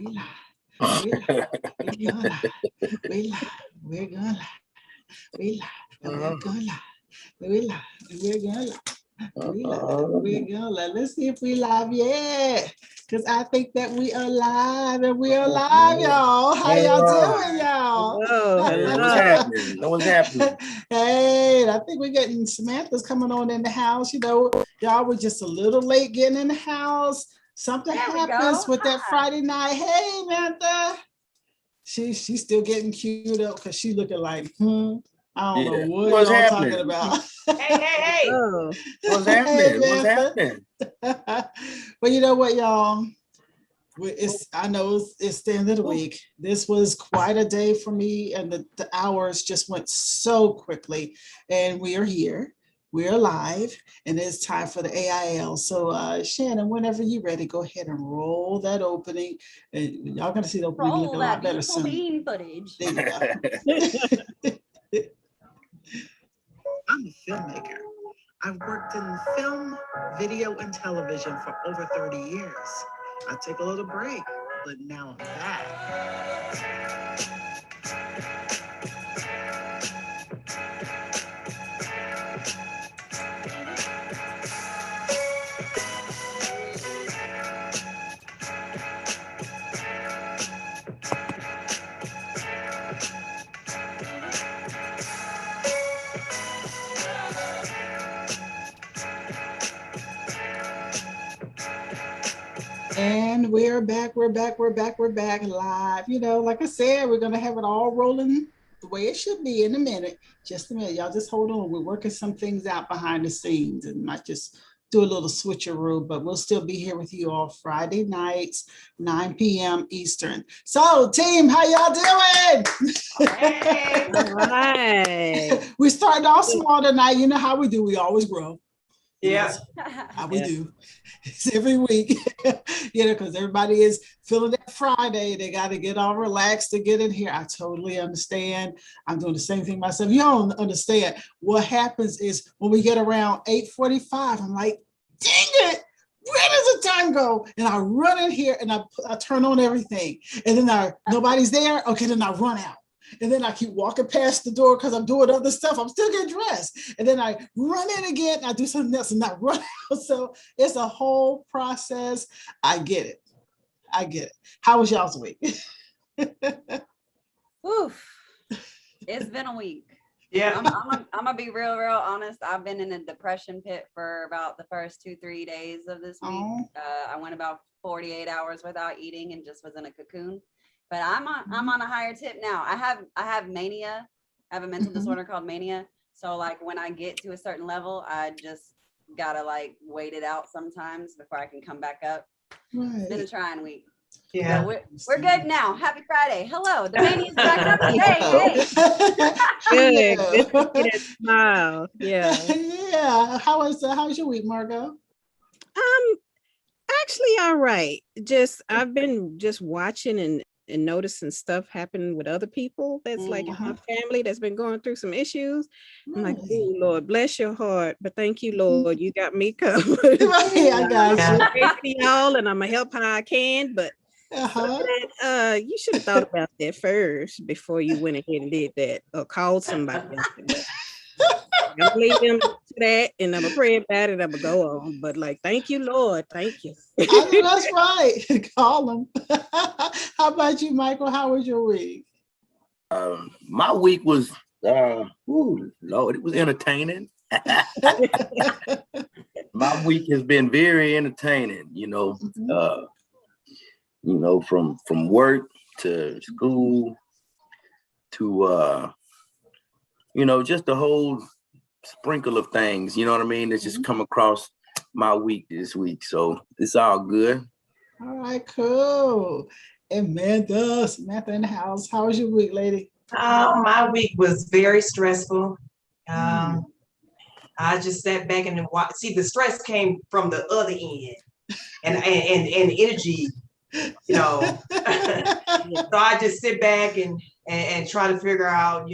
We live. We gonna live. We live. We're gonna live. We live. We're gonna live. We live. We're gonna live. We live. We're gonna live. Let's see if we live yet. Because I think that we are live and we are live, y'all. How y'all doing, y'all? What's happening? What's happening? Hey, I think we're getting Samantha's coming on in the house. You know, y'all were just a little late getting in the house. Something happens with that Friday night. Hey, Samantha. She's still getting queued up because she's looking like, I don't know what y'all talking about. Hey. What's happening? What's happening? But you know what, y'all? I know it's the end of the week. This was quite a day for me, and the hours just went so quickly. And we are here. We are live, and it's time for the AIL. So, Shannon, whenever you're ready, go ahead and roll that opening. And y'all gonna see the opening look a lot better soon. Bean footage. There you go. I'm a filmmaker. I've worked in film, video, and television for over 30 years. I take a little break, but now I'm back. And we're back live. You know, like I said, we're going to have it all rolling the way it should be in a minute. Just a minute. Y'all just hold on. We're working some things out behind the scenes and might just do a little switcheroo, but we'll still be here with you all Friday nights, 9 p.m. Eastern. So, team, how y'all doing? Hey. All right. We started off small tonight. You know how we do. We always grow. Yeah. How we do. It's every week, you know, because everybody is feeling that Friday. They got to get all relaxed to get in here. I totally understand. I'm doing the same thing myself. You don't understand. What happens is when we get around 8:45, I'm like, dang it, where does the time go? And I run in here and I turn on everything. And then nobody's there. Okay, then I run out. And then I keep walking past the door because I'm doing other stuff. I'm still getting dressed. And then I run in again. And I do something else and I run out. So it's a whole process. I get it. How was y'all's week? Oof. It's been a week. Yeah. I'm gonna be real honest. I've been in a depression pit for about the first 2-3 days of this week. I went about 48 hours without eating and just was in a cocoon. But I'm on a higher tip now. I have mania. I have a mental disorder called mania. So like when I get to a certain level, I just gotta like wait it out sometimes before I can come back up. Right. It's been a trying week. Yeah. So we're good now. Happy Friday. Hello. The mania's back up today. Hey. Good. Smile. Yeah. Yeah. How's your week, Margot? Actually all right. I've been just watching and noticing stuff happen with other people that's like in my family that's been going through some issues. I'm like, oh Lord, bless your heart, but thank you, Lord, you got me covered. I got you. Y'all, and I'm gonna help how I can, but you should have thought about that first before you went ahead and did that or called somebody else. I'm gonna leave them to that and I'm gonna pray about it. I'm gonna go on. But like, thank you, Lord. Thank you. I know that's right. Call them. How about you, Michael? How was your week? My week was Lord, it was entertaining. My week has been very entertaining, from work to school to just the whole sprinkle of things, you know what I mean? That's just come across my week this week. So it's all good. All right, cool. And Samantha in the house. How was your week, lady? My week was very stressful. I just sat back and watched. See, the stress came from the other end and energy, So I just sit back and try to figure out,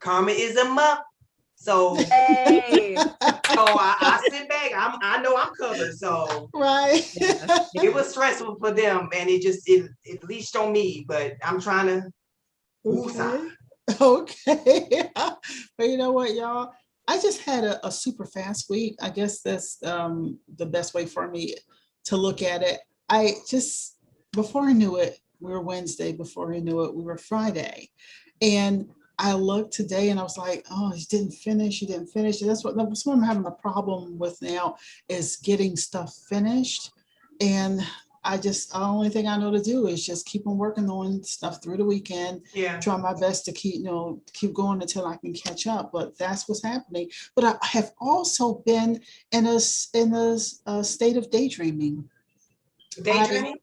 karma is a muck. So, Hey. I sit back. I know I'm covered. So Right. it was stressful for them, and it leashed on me. But I'm trying to Okay. Okay. But you know what, y'all? I just had a super fast week. I guess that's the best way for me to look at it. I just, before I knew it, we were Wednesday. Before I knew it, we were Friday. And I looked today and I was like, oh, you didn't finish. And that's what I'm having a problem with now, is getting stuff finished. And the only thing I know to do is just keep on working on stuff through the weekend. Yeah. Try my best to keep going until I can catch up. But that's what's happening. But I have also been in a state of daydreaming. Daydreaming?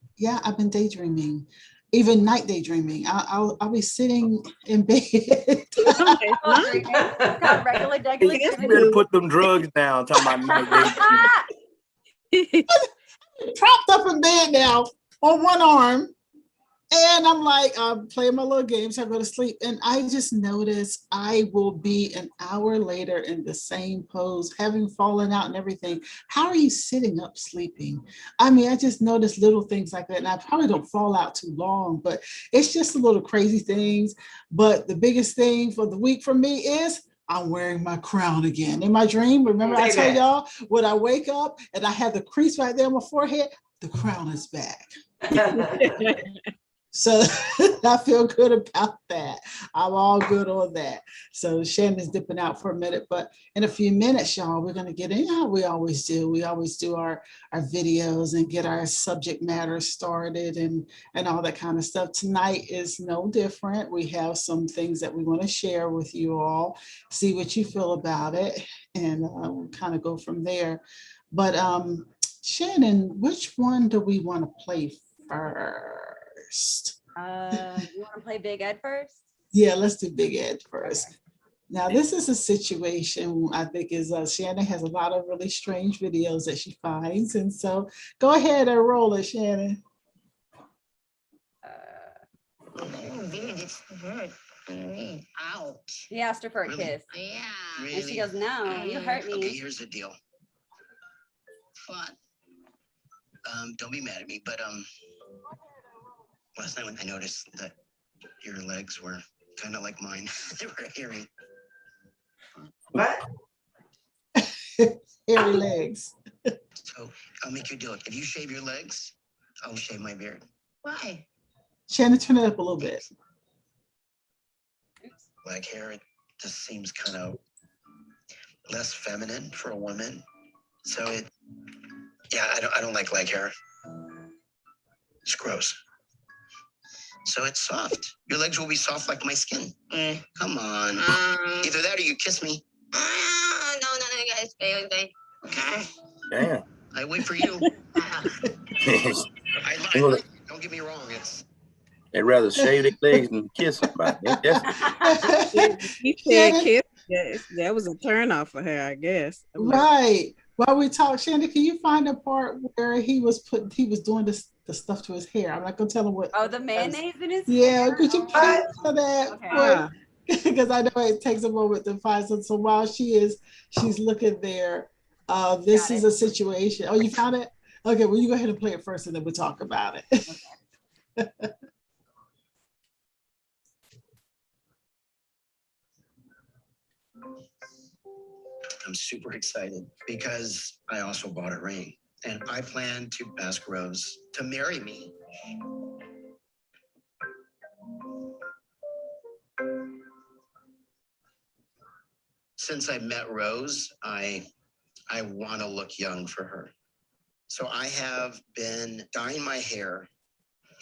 I've been daydreaming. Even night daydreaming. I'll be sitting in bed. Regular You better put them drugs down. Talking about night daydreaming. Propped up in bed now on one arm. And I'm like, I'm playing my little games. I go to sleep. And I just noticed I will be an hour later in the same pose, having fallen out and everything. How are you sitting up sleeping? I mean, I just noticed little things like that. And I probably don't fall out too long, but it's just a little crazy things. But the biggest thing for the week for me is I'm wearing my crown again. In my dream, remember I told y'all, when I wake up and I have the crease right there on my forehead, the crown is back. So I feel good about that. I'm all good on that. So Shannon's dipping out for a minute, but in a few minutes, y'all, we're going to get in how we always do. We always do our videos and get our subject matter started and all that kind of stuff. Tonight is no different. We have some things that we want to share with you all, see what you feel about it, and we'll kind of go from there. But Shannon, which one do we want to play first? You want to play Big Ed first? Yeah, let's do Big Ed first. Okay. Now, this is a situation I think is Shannon has a lot of really strange videos that she finds. And so go ahead and roll it, Shannon. Ouch. He asked her for a kiss. Yeah. Really? And she goes, no, you hurt me. Okay, here's the deal. What? Don't be mad at me, but last night when I noticed that your legs were kind of like mine, they were hairy. What? Hairy legs. So I'll make you a deal. If you shave your legs, I'll shave my beard. Why? Shannon, turn it up a little bit. Black hair, it just seems kind of less feminine for a woman. So I don't like leg hair. It's gross. So it's soft. Your legs will be soft like my skin. Come on. Either that or you kiss me. No, guys. Okay. Damn. I wait for you. I like you. Don't get me wrong. They'd rather shave their legs than kiss somebody. He said kiss. Yes, that was a turn off for her, I guess. Right. While we talk, Shannon, can you find a part where he was doing the stuff to his hair? I'm not gonna tell him what. Oh, the mayonnaise in his hair? hair? Could you please for that? Okay. Because I know it takes a moment to find some. So while she's looking there, this is a situation. Oh, you found it? Okay, well, you go ahead and play it first and then we'll talk about it. Okay. I'm super excited because I also bought a ring and I plan to ask Rose to marry me. Since I met Rose, I want to look young for her. So I have been dyeing my hair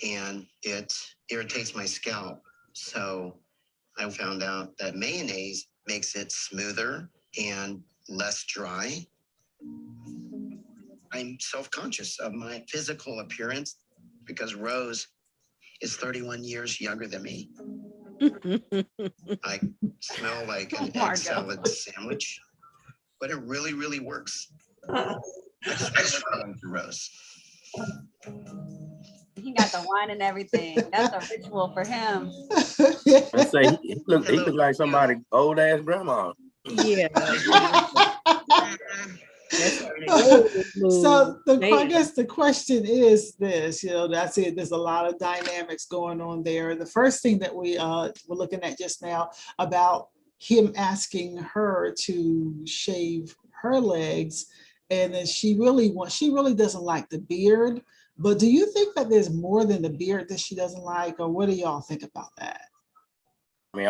and it irritates my scalp. So I found out that mayonnaise makes it smoother and less dry. I'm self-conscious of my physical appearance because Rose is 31 years younger than me. I smell like an egg salad sandwich, but it really, really works. I just want to look to Rose. He got the wine and everything. That's a ritual for him. I say he look like somebody old ass grandma. Yeah. So I guess the question is this, that's it. There's a lot of dynamics going on there. The first thing that we were looking at just now about him asking her to shave her legs, and then she really doesn't like the beard. But do you think that there's more than the beard that she doesn't like, or what do y'all think about that? I mean,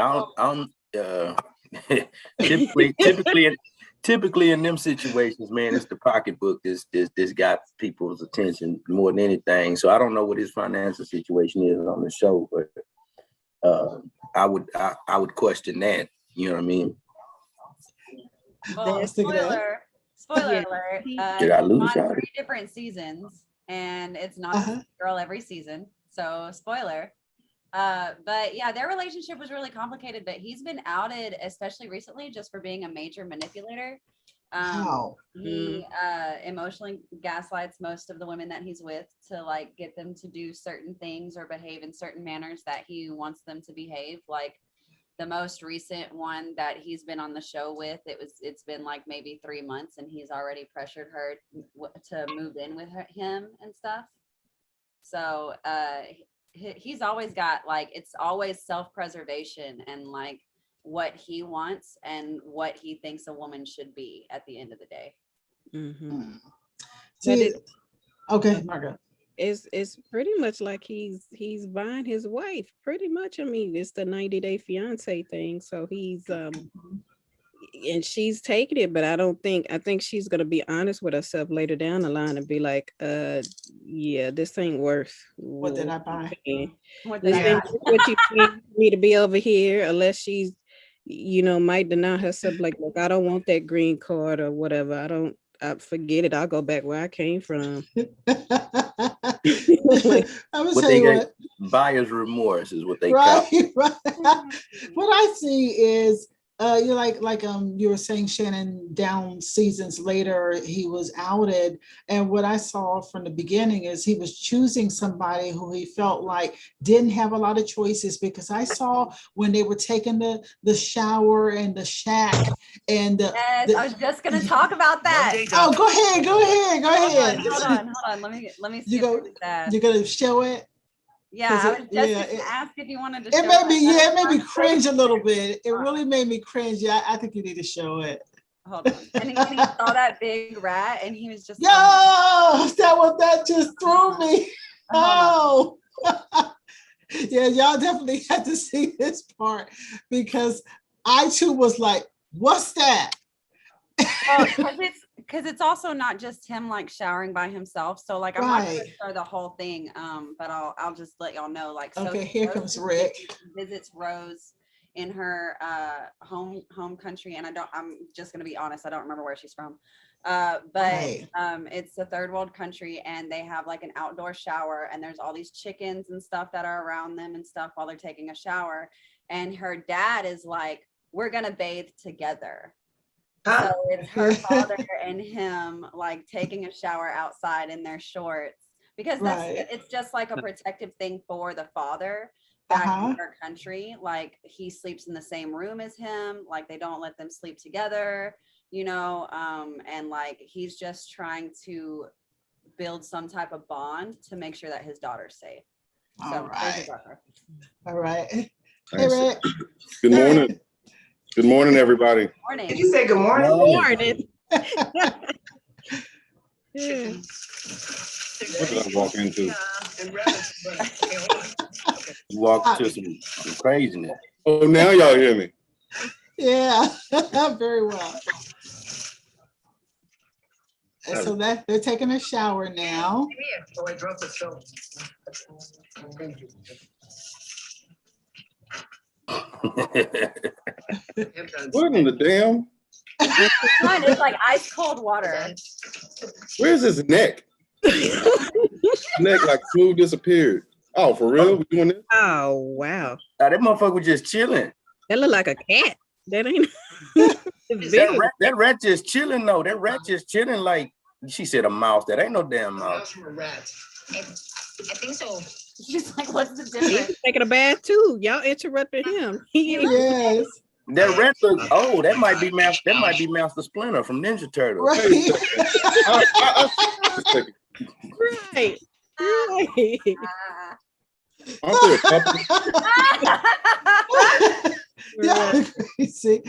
typically in them situations, man, it's the pocketbook that's got people's attention more than anything. So I don't know what his financial situation is on the show, but I would question that. You know what I mean? Well, spoiler alert. Did I lose on y'all? 3 different seasons, and it's not the same girl every season. So spoiler. But yeah, their relationship was really complicated, but he's been outed, especially recently, just for being a major manipulator. He emotionally gaslights most of the women that he's with to like get them to do certain things or behave in certain manners that he wants them to behave. Like the most recent one that he's been on the show with, it's been like maybe 3 months, and he's already pressured her to move in with him and stuff. So he's always got like, it's always self-preservation and like what he wants and what he thinks a woman should be at the end of the day. Mm-hmm. Okay, Margaret. It's pretty much like he's buying his wife, pretty much. I mean, it's the 90-day fiance thing. So he's and she's taking it, but I think she's gonna be honest with herself later down the line and be like, yeah, this ain't worth what did I buy? What you need me to be over here, unless she's, might deny herself, like, look, I don't want that green card or whatever. I forget it. I'll go back where I came from. I would say what buyer's remorse is what they call it. Right. What I see is you you were saying, Shannon, down seasons later he was outed, and what I saw from the beginning is he was choosing somebody who he felt like didn't have a lot of choices, because I saw when they were taking the shower and the shack and I was just gonna talk about that. Oh, go ahead. Hold on. Let me see. You're gonna show it. Yeah, I was just gonna ask if you wanted to show it. It made me cringe a little bit. It really made me cringe. Yeah, I think you need to show it. Hold on. And he saw that big rat, and he was just, that just threw me. Oh, yeah, y'all definitely had to see this part, because I too was like, "What's that?" Well, because it's also not just him like showering by himself. So like I'm not gonna show the whole thing, but I'll just let y'all know. Like, so okay, here comes Rick. Visits Rose in her home country, and I'm just gonna be honest, I don't remember where she's from. But it's a third world country, and they have like an outdoor shower, and there's all these chickens and stuff that are around them and stuff while they're taking a shower. And her dad is like, "We're gonna bathe together." So it's her father and him like taking a shower outside in their shorts, because it's just like a protective thing for the father back in their country. Like he sleeps in the same room as him, like they don't let them sleep together, and like he's just trying to build some type of bond to make sure that his daughter's safe. All right. Hey, Rick. Good morning. Good morning, everybody. Good morning. Did you say good morning? Good morning. What did I walk into? You walked into some craziness. Oh, now y'all hear me. Yeah, very well. And so that they're taking a shower now. Oh, I dropped the show. What in the damn? It's like ice cold water. Where's his neck? Neck like smooth disappeared. Oh, for real? We doing this? Oh, wow. That motherfucker was just chilling. That look like a cat. That ain't. that rat just chilling though. That rat just chilling like she said a mouse. That ain't no damn mouse. I think so. She's like, what's the difference? He's taking a bath too. Y'all interrupted him. Yes. That rat looks, oh, that might be Master Splinter from Ninja Turtles. Right. Right. Right. Aren't there a couple? Yeah, crazy.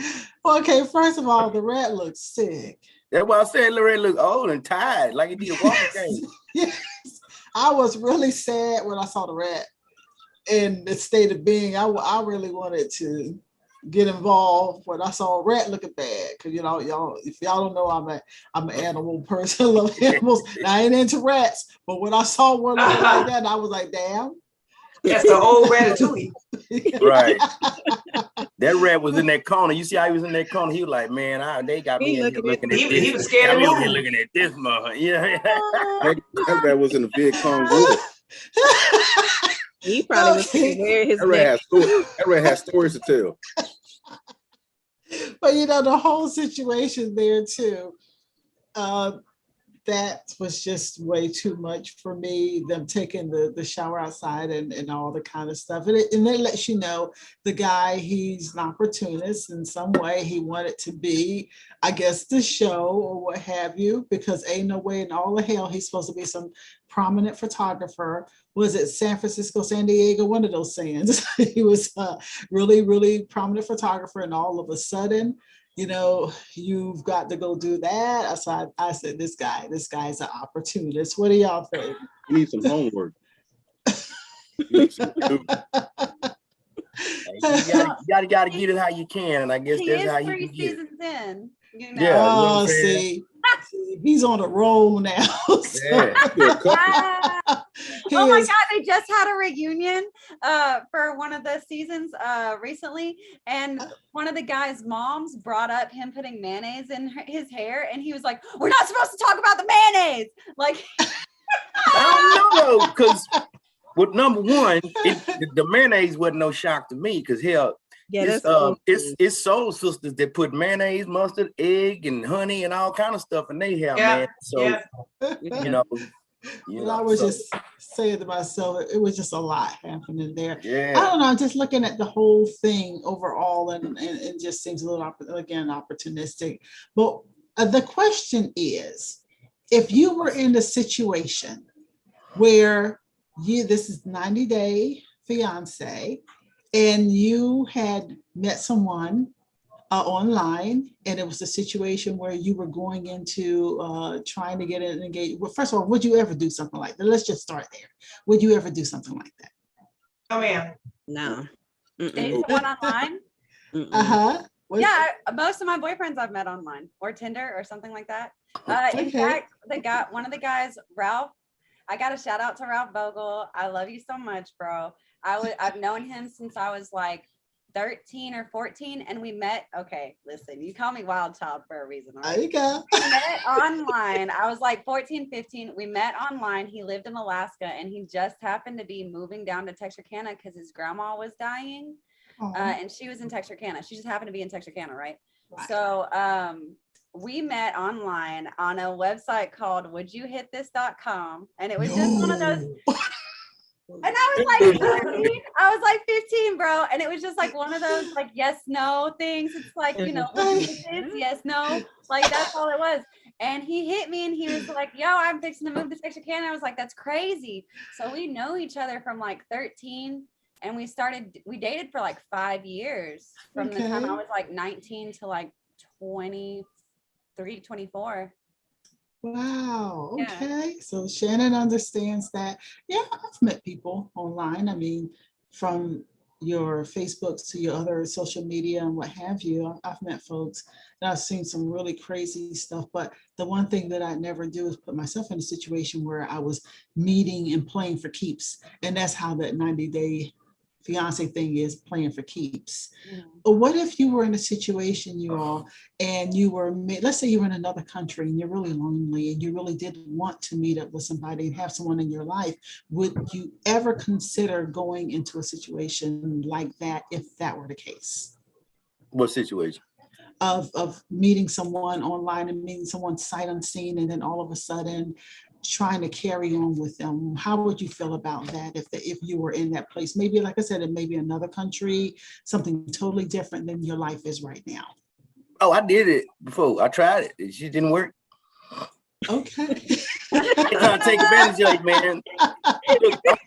Okay, first of all, the rat looks sick. That's why I said the rat look old and tired, like he did a walking cane. Yes. I was really sad when I saw the rat in the state of being. I really wanted to get involved when I saw a rat looking bad, because y'all, if y'all don't know, I'm an animal person. I love animals. I ain't into rats, but when I saw one looking like that, I was like, damn. That's the old Ratatouille. Right. That rat was in that corner. You see how he was in that corner? He was like, man, they got me in here looking at this. He was scared to move. move. Looking at this mother. Yeah. That rat was in the Viet Cong War. He probably was wearing his neck. That rat has stories to tell. But the whole situation there too, that was just way too much for me, them taking the shower outside and all the kind of stuff. And it lets you know the guy, he's an opportunist in some way. He wanted to be, I guess, the show or what have you, because ain't no way in all of hell he's supposed to be some prominent photographer. Was it San Francisco, San Diego, one of those sands? He was a really, really prominent photographer, and all of a sudden, you've got to go do that. So I said, this guy's an opportunist. What do y'all think? You need some homework. You gotta get it how you can, and I guess that's how you can get it. In, Yeah. Oh, see, he's on a roll now. So. Yeah. Oh my God, they just had a reunion for one of the seasons recently, and one of the guys' moms brought up him putting mayonnaise in his hair, and he was like, "We're not supposed to talk about the mayonnaise." Like, I don't know, because with number one, the mayonnaise wasn't no shock to me, because hell, it's soul sisters that put mayonnaise, mustard, egg, and honey, and all kind of stuff in their hair, man. So I was just saying to myself, it was just a lot happening there. Yeah. I don't know, just looking at the whole thing overall, and it just seems a little, again, opportunistic. But the question is, if you were in a situation where this is 90 Day Fiance, and you had met someone online, and it was a situation where you were going into trying to get an engagement. Well, first of all, would you ever do something like that? Let's just start there. Would you ever do something like that? Oh, man. No. date someone online? Yeah, most of my boyfriends I've met online or Tinder or something like that. In fact, one of the guys, Ralph, I got a shout out to Ralph Bogle. I love you so much, bro. I've known him since I was like 13 or 14, and we met. Okay, listen, you call me wild child for a reason. Right? There you go. We met online. I was like 14, 15. We met online. He lived in Alaska, and he just happened to be moving down to Texarkana because his grandma was dying. And she was in Texarkana. She just happened to be in Texarkana, right? So we met online on a website called wouldyohitthis.com, and it was just one of those. And I was like 15, bro, and it was just like one of those like yes no things. It's like, you know, yes no, like that's all it was. And he hit me and he was like, yo, I'm fixing to move to Texarkana. I was like, that's crazy. So we know each other from like 13, and we dated for like 5 years from the time I was like 19 to like 23, 24. Wow. Okay. So Shannon understands that. Yeah, I've met people online. I mean, from your Facebooks to your other social media and what have you. I've met folks and I've seen some really crazy stuff. But the one thing that I never do is put myself in a situation where I was meeting and playing for keeps. And that's how that 90-day fiance thing is, playing for keeps. But what if you were in a situation, you all, and you were, let's say you were in another country and you're really lonely and you really did want to meet up with somebody and have someone in your life. Would you ever consider going into a situation like that if that were the case? What situation? Of meeting someone online and meeting someone sight unseen, and then all of a sudden trying to carry on with them? How would you feel about that if you were in that place? Maybe, like I said, in maybe another country, something totally different than your life is right now. Oh, I did it before. I tried it. It just didn't work. Okay. They're trying to take advantage of you, man.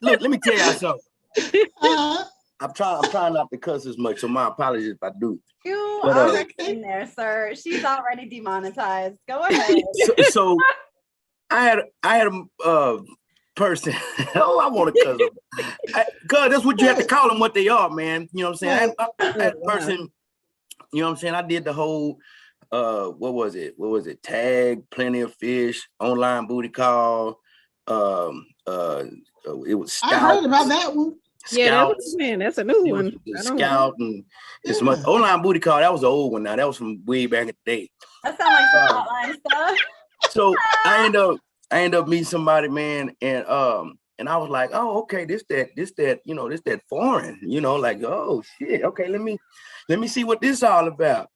Look, let me tell y'all something. I'm trying not to cuss as much, so my apologies if I do. You are in there, sir. She's already demonetized. Go ahead. So I had a person. Oh, I want to cuss them. Cause that's what you have to call them what they are, man. You know what I'm saying? I had a person. You know what I'm saying? I did the whole. What was it? Tag, plenty of fish, online booty call. It was Scout. I heard about that one. Yeah, that's a new one. Scout and some online booty call. That was an old one. Now that was from way back in the day. That sounds like some hotline stuff. So I end up meeting somebody, man, and I was like, oh, okay, this that foreign, like, oh shit, okay, let me see what this all about.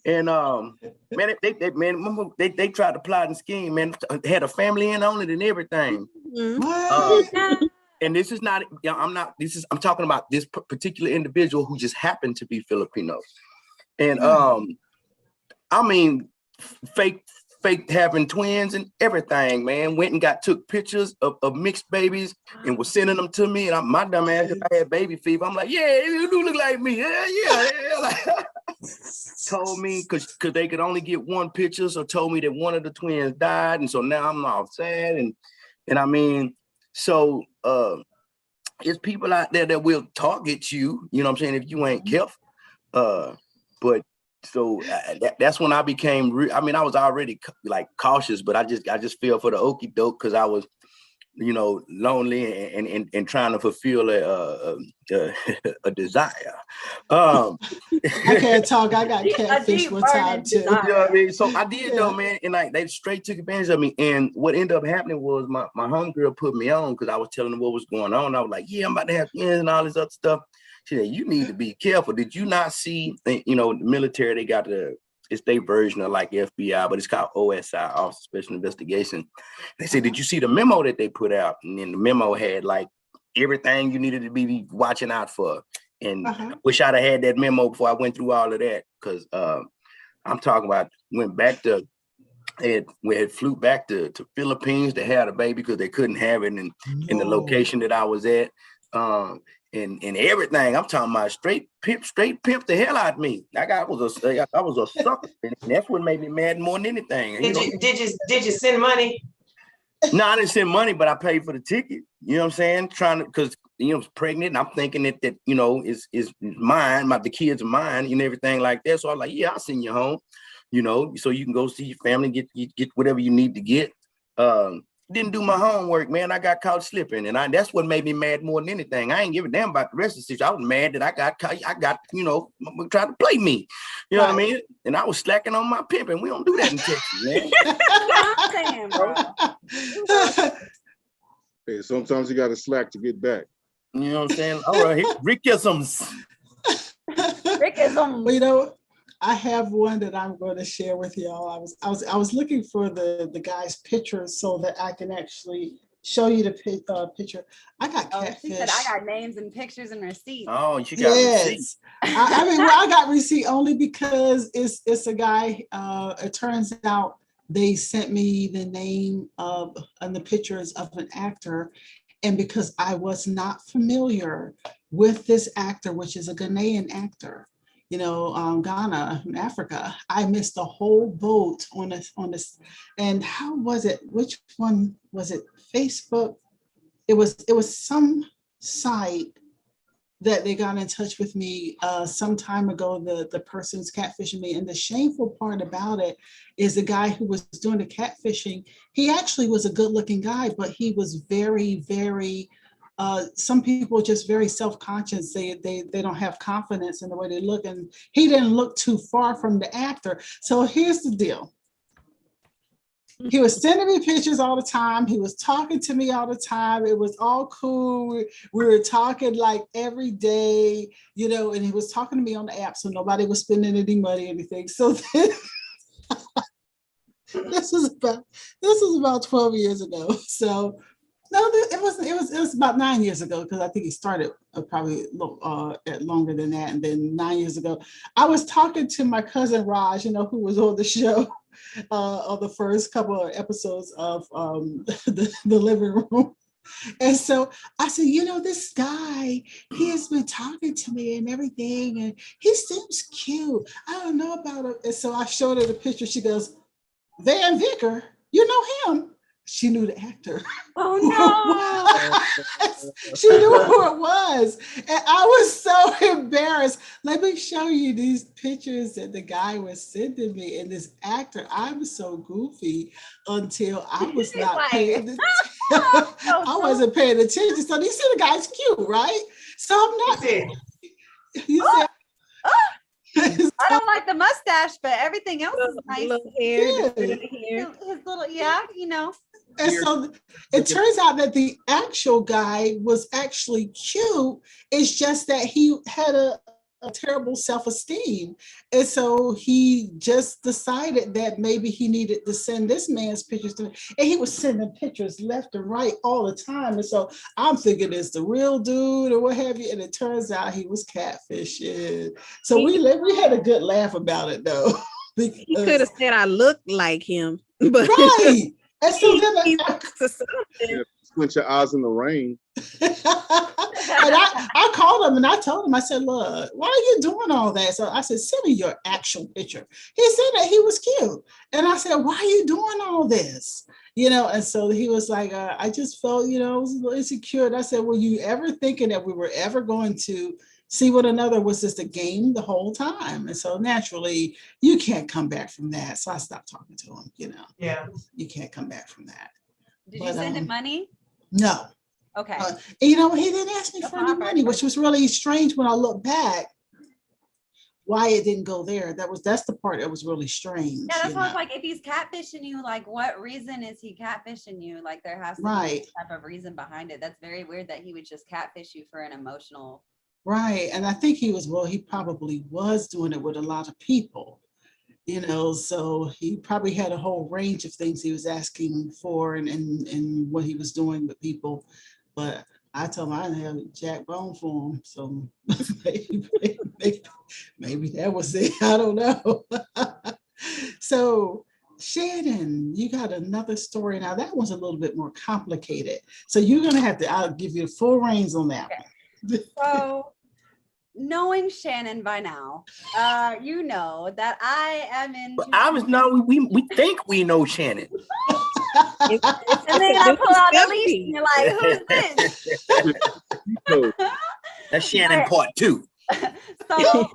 And man, they tried to plot and scheme, man. They had a family in on it and everything. And this is not, I'm talking about this particular individual who just happened to be Filipino. And I mean, fake having twins and everything, man. Went and took pictures of mixed babies and was sending them to me. And my dumb ass, I had baby fever. I'm like, yeah, you do look like me. Yeah. Like, told me because they could only get one picture, so told me that one of the twins died, and so now I'm all sad. And I mean, so it's people out there that will target you. You know what I'm saying? If you ain't careful. But so that's when I became. I mean, I was already like cautious, but I just feel for the okie doke because I was, lonely and trying to fulfill a desire. I can't talk. I got catfish one time too. You know what I mean? So I did though, man, and like they straight took advantage of me. And what ended up happening was my homegirl put me on because I was telling them what was going on. I was like, yeah, I'm about to have twins and all this other stuff. She said, you need to be careful. Did you not see, the military, they got it's their version of like FBI, but it's called OSI, Office of Special Investigation. They said, did you see the memo that they put out? And then the memo had like everything you needed to be watching out for. And I wish I'd have had that memo before I went through all of that. Because I'm talking about we had flew back to Philippines to have a baby because they couldn't have it in the location that I was at. And everything. I'm talking about straight pimp the hell out of me. I was a sucker, and that's what made me mad more than anything. Did you send money? No, I didn't send money, but I paid for the ticket. You know what I'm saying? Trying to, because I was pregnant, and I'm thinking that is mine. The kids are mine, and everything like that. So I was like, yeah, I'll send you home. So you can go see your family, get whatever you need to get. Didn't do my homework, man. I got caught slipping, and that's what made me mad more than anything. I ain't give a damn about the rest of the situation. I was mad that I got trying to play me. You know what I mean? And I was slacking on my pimping. We don't do that in Texas, man. Hey, sometimes you got to slack to get back. You know what I'm saying? All right, Rickisms. Well, I have one that I'm going to share with y'all. I was looking for the guy's picture so that I can actually show you the picture. I got catfish. She said I got names and pictures and receipts. Oh, you got receipts. I got receipt only because it's a guy. It turns out they sent me the name and the pictures of an actor, and because I was not familiar with this actor, which is a Ghanaian actor. Ghana, Africa. I missed the whole boat on this. And how was it? Which one was it? Facebook. It was some site that they got in touch with me some time ago. The person's catfishing me, and the shameful part about it is the guy who was doing the catfishing. He actually was a good-looking guy, but he was very, very. Some people are just very self-conscious. They don't have confidence in the way they look, and he didn't look too far from the actor. So here's the deal. He was sending me pictures all the time. He was talking to me all the time. It was all cool. We were talking like every day, and he was talking to me on the app, so nobody was spending any money or anything. So then This was about 12 years ago. So no, it was about 9 years ago, because I think he started probably longer than that. And then 9 years ago, I was talking to my cousin Raj, who was on the show on the first couple of episodes of the living room. And so I said, this guy, he has been talking to me and everything, and he seems cute. I don't know about him. And so I showed her the picture. She goes, Van Vicker, you know him. She knew the actor. Oh no. She knew who it was. And I was so embarrassed. Let me show you these pictures that the guy was sending me. And this actor, I'm so goofy until I was not paying attention. I wasn't paying attention. So you see the guy's cute, right? So I'm not. You said, I don't like the mustache, but everything else is nice. Little hair, His little, yeah. And so it turns out that the actual guy was actually cute. It's just that he had a terrible self-esteem. And so he just decided that maybe he needed to send this man's pictures to me. And he was sending pictures left and right all the time. And so I'm thinking it's the real dude or what have you. And it turns out he was catfishing. So we had a good laugh about it though. He could have said I look like him. But right. And so then squint your eyes in the rain. And I called him and I told him, I said, look, why are you doing all that? So I said, send me your actual picture. He said that he was cute. And I said, why are you doing all this? And so he was like, I just felt, I was a little insecure. And I said, were you ever thinking that we were ever going to see one another? Was just a game the whole time? And so naturally, you can't come back from that. So I stopped talking to him, Yeah. You can't come back from that. Did you send him money? No. Okay. He didn't ask me for any money, which was really strange when I look back. Why it didn't go there? That's the part that was really strange. Yeah, that's why I was like, if he's catfishing you, like, what reason is he catfishing you? Like, there has to be some type of reason behind it. That's very weird that he would just catfish you for an emotional. Right, and I think he probably was doing it with a lot of people. So he probably had a whole range of things he was asking for and what he was doing with people. But I told him I didn't have jack bone for him. So maybe that was it. I don't know. So Shannon, you got another story. Now that one's a little bit more complicated. So you're going to have to, I'll give you full reins on that one. So knowing Shannon by now, you know that I am in. We think we know Shannon. And then I pull out the leash and you're like, who's this? That's Shannon part 2. So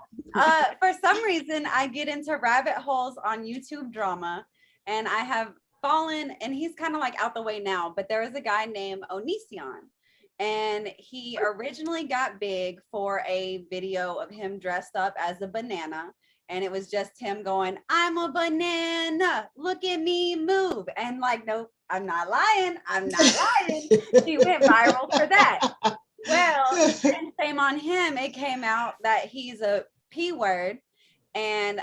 for some reason, I get into rabbit holes on YouTube drama, and I have fallen, and he's kind of like out the way now, but there is a guy named Onision. And he originally got big for a video of him dressed up as a banana. And it was just him going, I'm a banana, look at me move. And like, nope, I'm not lying. He went viral for that. Well, and shame on him. It came out that he's a P word. And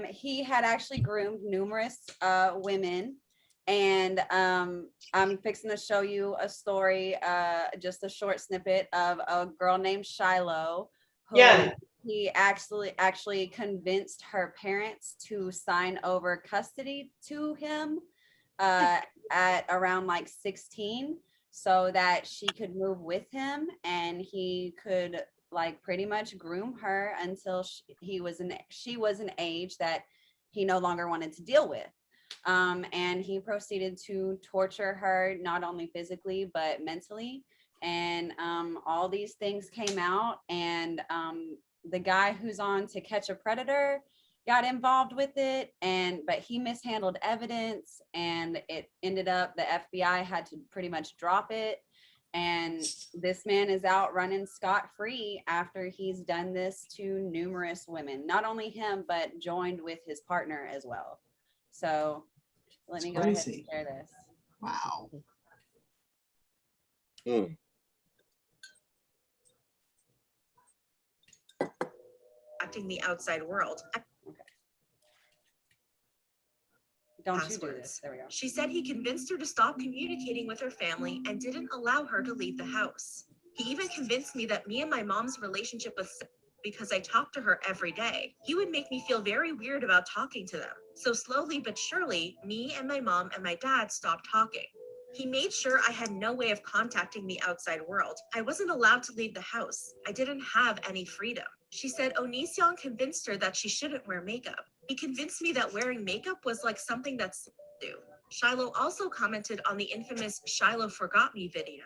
he had actually groomed numerous women. And I'm fixing to show you a story, just a short snippet of a girl named Shiloh. He actually convinced her parents to sign over custody to him at around like 16, so that she could move with him and he could like pretty much groom her until she was an age that he no longer wanted to deal with. And he proceeded to torture her, not only physically, but mentally. And all these things came out, and the guy who's on To Catch a Predator got involved with it, but he mishandled evidence, and it ended up the FBI had to pretty much drop it. And this man is out running scot-free after he's done this to numerous women, not only him, but joined with his partner as well. So let me go ahead and share this. Wow. The outside world. Don't passwords. you do this. There we go. She said he convinced her to stop communicating with her family and didn't allow her to leave the house. He even convinced me that me and my mom's relationship was because I talked to her every day. He would make me feel very weird about talking to them. So slowly but surely, me and my mom and my dad stopped talking. He made sure I had no way of contacting the outside world. I wasn't allowed to leave the house. I didn't have any freedom. She said Onision convinced her that she shouldn't wear makeup. He convinced me that wearing makeup was like something that's do. Shiloh also commented on the infamous Shiloh Forgot Me video.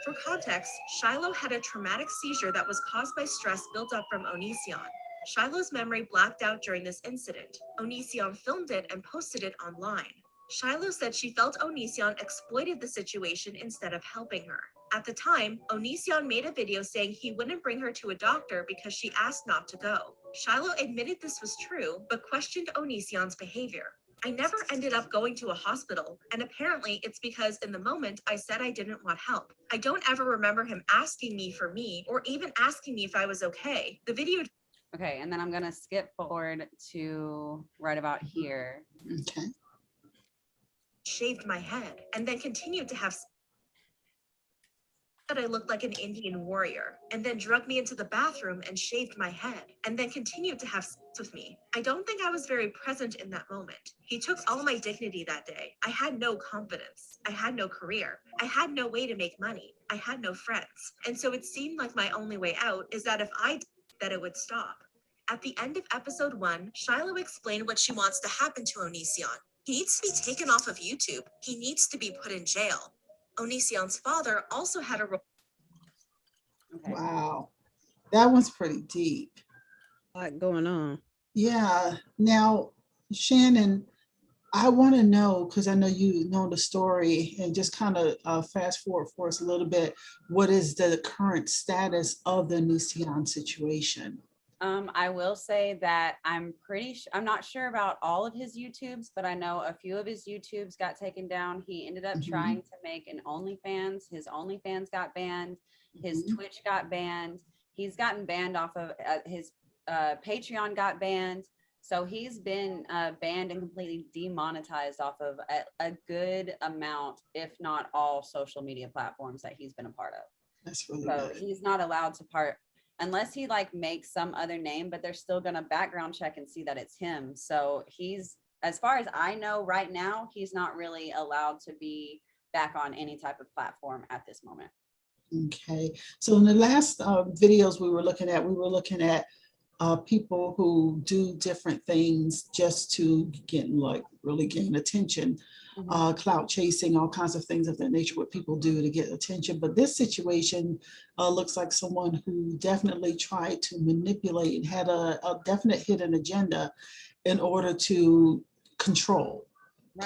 For context, Shiloh had a traumatic seizure that was caused by stress built up from Onision. Shiloh's memory blacked out during this incident. Onision filmed it and posted it online. Shiloh said she felt Onision exploited the situation instead of helping her. At the time, Onision made a video saying he wouldn't bring her to a doctor because she asked not to go. Shiloh admitted this was true, but questioned Onision's behavior. I never ended up going to a hospital, and apparently it's because in the moment I said I didn't want help. I don't ever remember him asking me for me or even asking me if I was okay. The video. Okay, and then I'm gonna skip forward to right about here. Okay. Shaved my head and then continued to have that I looked like an Indian warrior, and then drugged me into the bathroom and shaved my head, and then continued to have sex with me. I don't think I was very present in that moment. He took all my dignity that day. I had no confidence. I had no career. I had no way to make money. I had no friends. And so it seemed like my only way out is that if I did that, it would stop. At the end of episode 1, Shiloh explained what she wants to happen to Onision. He needs to be taken off of YouTube. He needs to be put in jail. Onision's father also had a Okay. Wow. That one's pretty deep. A lot going on. Yeah. Now, Shannon, I want to know, because I know you know the story, and just kind of fast forward for us a little bit. What is the current status of the Onision situation? I will say that I'm not sure about all of his YouTubes, but I know a few of his YouTubes got taken down. He ended up trying to make an OnlyFans. His OnlyFans got banned. His Twitch got banned. He's gotten banned off of his Patreon got banned. So he's been banned and completely demonetized off of a good amount, if not all, social media platforms that he's been a part of. That's really So good. he's not allowed to unless he like makes some other name, but they're still gonna background check and see that it's him. So he's, as far as I know right now, he's not really allowed to be back on any type of platform at this moment. Okay. So in the last videos we were looking at people who do different things just to really gain attention, clout chasing, all kinds of things of that nature, what people do to get attention. But this situation looks like someone who definitely tried to manipulate and had a definite hidden agenda in order to control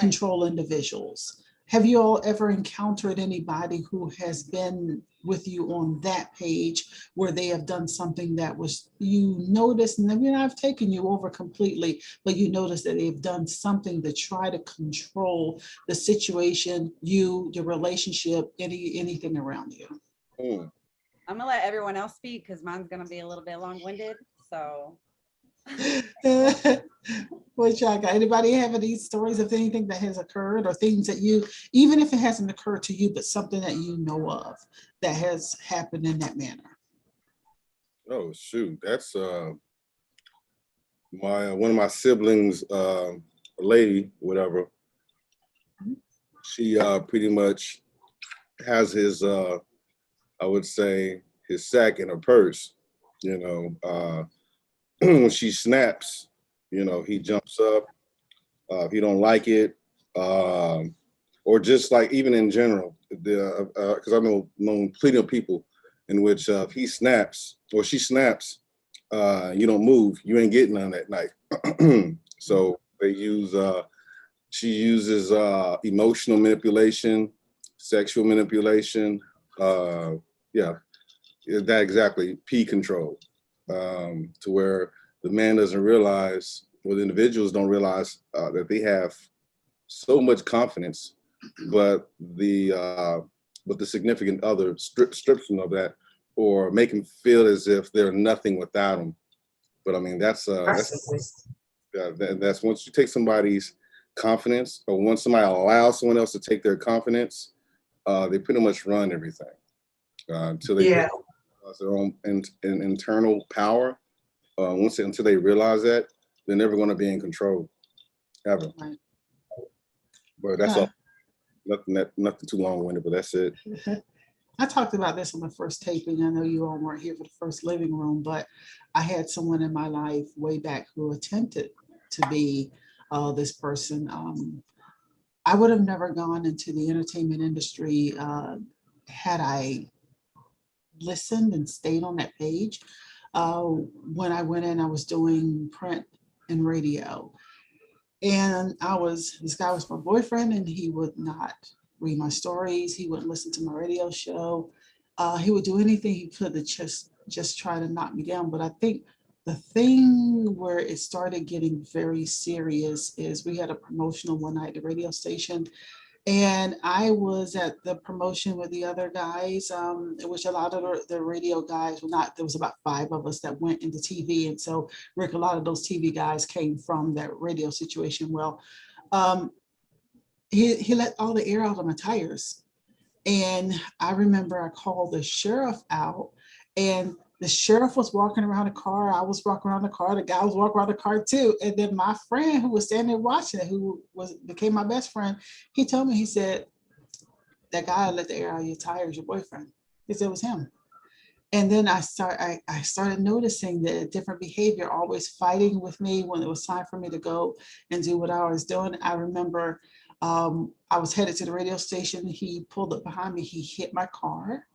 individuals. Have you all ever encountered anybody who has been with you on that page where they have done something that was, you noticed, and then I've taken you over completely, but you notice that they've done something to try to control the situation, your relationship, anything around you? I'm gonna let everyone else speak because mine's gonna be a little bit long-winded. So what y'all got? Anybody have any stories of anything that has occurred, or things that you, even if it hasn't occurred to you, but something that you know of that has happened in that manner? Oh shoot, that's one of my siblings, a lady, whatever. She pretty much has his, I would say, his sack in her purse. You know, when she snaps, you know, he jumps up. If you don't like it, or just like even in general, because I've known plenty of people in which if he snaps or she snaps, you don't move, you ain't getting none that night. So they use, she uses emotional manipulation, sexual manipulation, yeah, that exactly, P control, to where the man doesn't realize, or the individuals don't realize that they have so much confidence, but the significant other strips them of that, or make them feel as if they're nothing without them. But I mean, that's once you take somebody's confidence, or once somebody allows someone else to take their confidence, they pretty much run everything until they realize their own internal power. Until they realize that, they're never going to be in control ever. Right. But that's all. Nothing too long-winded, but that's it. I talked about this on the first taping. I know you all weren't here for the first living room, but I had someone in my life way back who attempted to be this person. I would have never gone into the entertainment industry had I listened and stayed on that page. When I went in, I was doing print and radio. And this guy was my boyfriend, and he would not read my stories. He wouldn't listen to my radio show. He would do anything he could to just try to knock me down. But I think the thing where it started getting very serious is we had a promotional one night at the radio station, and I was at the promotion with the other guys, which a lot of the radio guys were not. There was about 5 of us that went into TV. And so, Rick, a lot of those TV guys came from that radio situation. Well, he let all the air out of my tires. And I remember I called the sheriff out, and the sheriff was walking around the car. I was walking around the car. The guy was walking around the car too. And then my friend who was standing there watching it, who became my best friend, he told me, he said, that guy let the air out of your tires, your boyfriend. He said it was him. And then I started noticing the different behavior, always fighting with me when it was time for me to go and do what I was doing. I remember I was headed to the radio station. He pulled up behind me. He hit my car.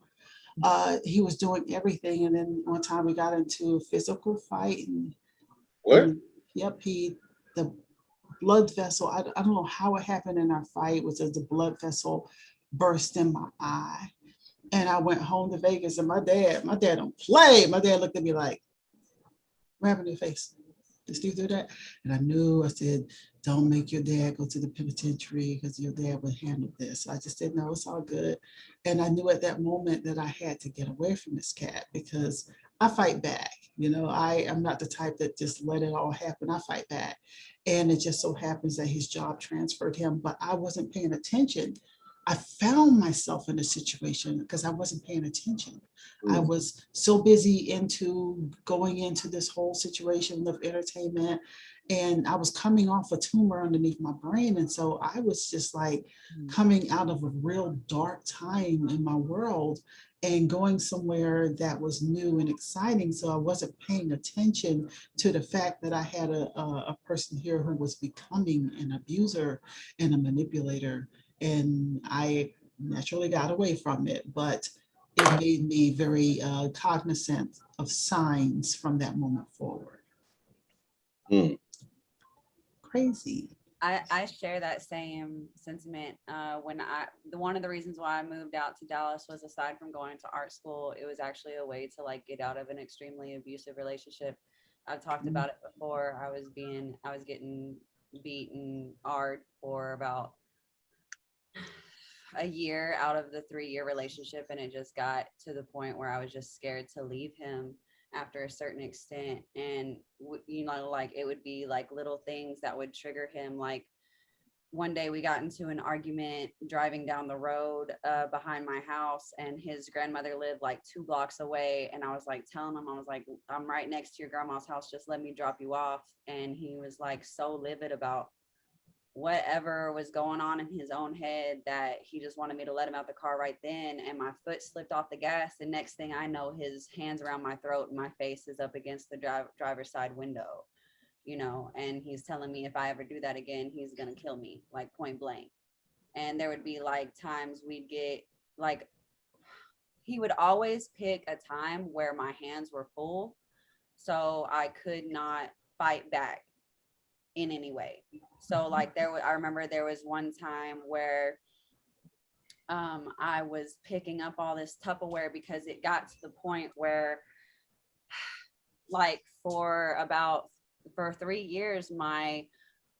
He was doing everything. And then one time we got into a physical fight. And yep, the blood vessel, I don't know how it happened in our fight, was that the blood vessel burst in my eye. And I went home to Vegas, and my dad don't play. My dad looked at me like, what happened to your face? Did Steve do that? And I knew, I said, don't make your dad go to the penitentiary because your dad would handle this. I just said, no, it's all good. And I knew at that moment that I had to get away from this cat because I fight back. You know, I am not the type that just let it all happen. I fight back. And it just so happens that his job transferred him, but I wasn't paying attention. I found myself in a situation because I wasn't paying attention. I was so busy into going into this whole situation of entertainment, and I was coming off a tumor underneath my brain. And so I was just like coming out of a real dark time in my world and going somewhere that was new and exciting. So I wasn't paying attention to the fact that I had a person here who was becoming an abuser and a manipulator. And I naturally got away from it, but it made me very cognizant of signs from that moment forward. Crazy. I share that same sentiment. One of the reasons why I moved out to Dallas was, aside from going to art school, it was actually a way to like get out of an extremely abusive relationship. I've talked about it before. I was getting beaten hard for about a year out of the 3-year relationship, and it just got to the point where I was just scared to leave him after a certain extent. And you know, like it would be like little things that would trigger him. Like one day we got into an argument driving down the road behind my house, and his grandmother lived like 2 blocks away, and I was like telling him, I was like, I'm right next to your grandma's house, just let me drop you off. And he was like so livid about whatever was going on in his own head that he just wanted me to let him out the car right then. And my foot slipped off the gas, and next thing I know, his hands around my throat and my face is up against the driver's side window, you know, and he's telling me if I ever do that again, he's gonna kill me, like point blank. And there would be like times we'd get like, he would always pick a time where my hands were full, so I could not fight back in any way. So like I remember there was one time where I was picking up all this Tupperware because it got to the point where like for 3 years, my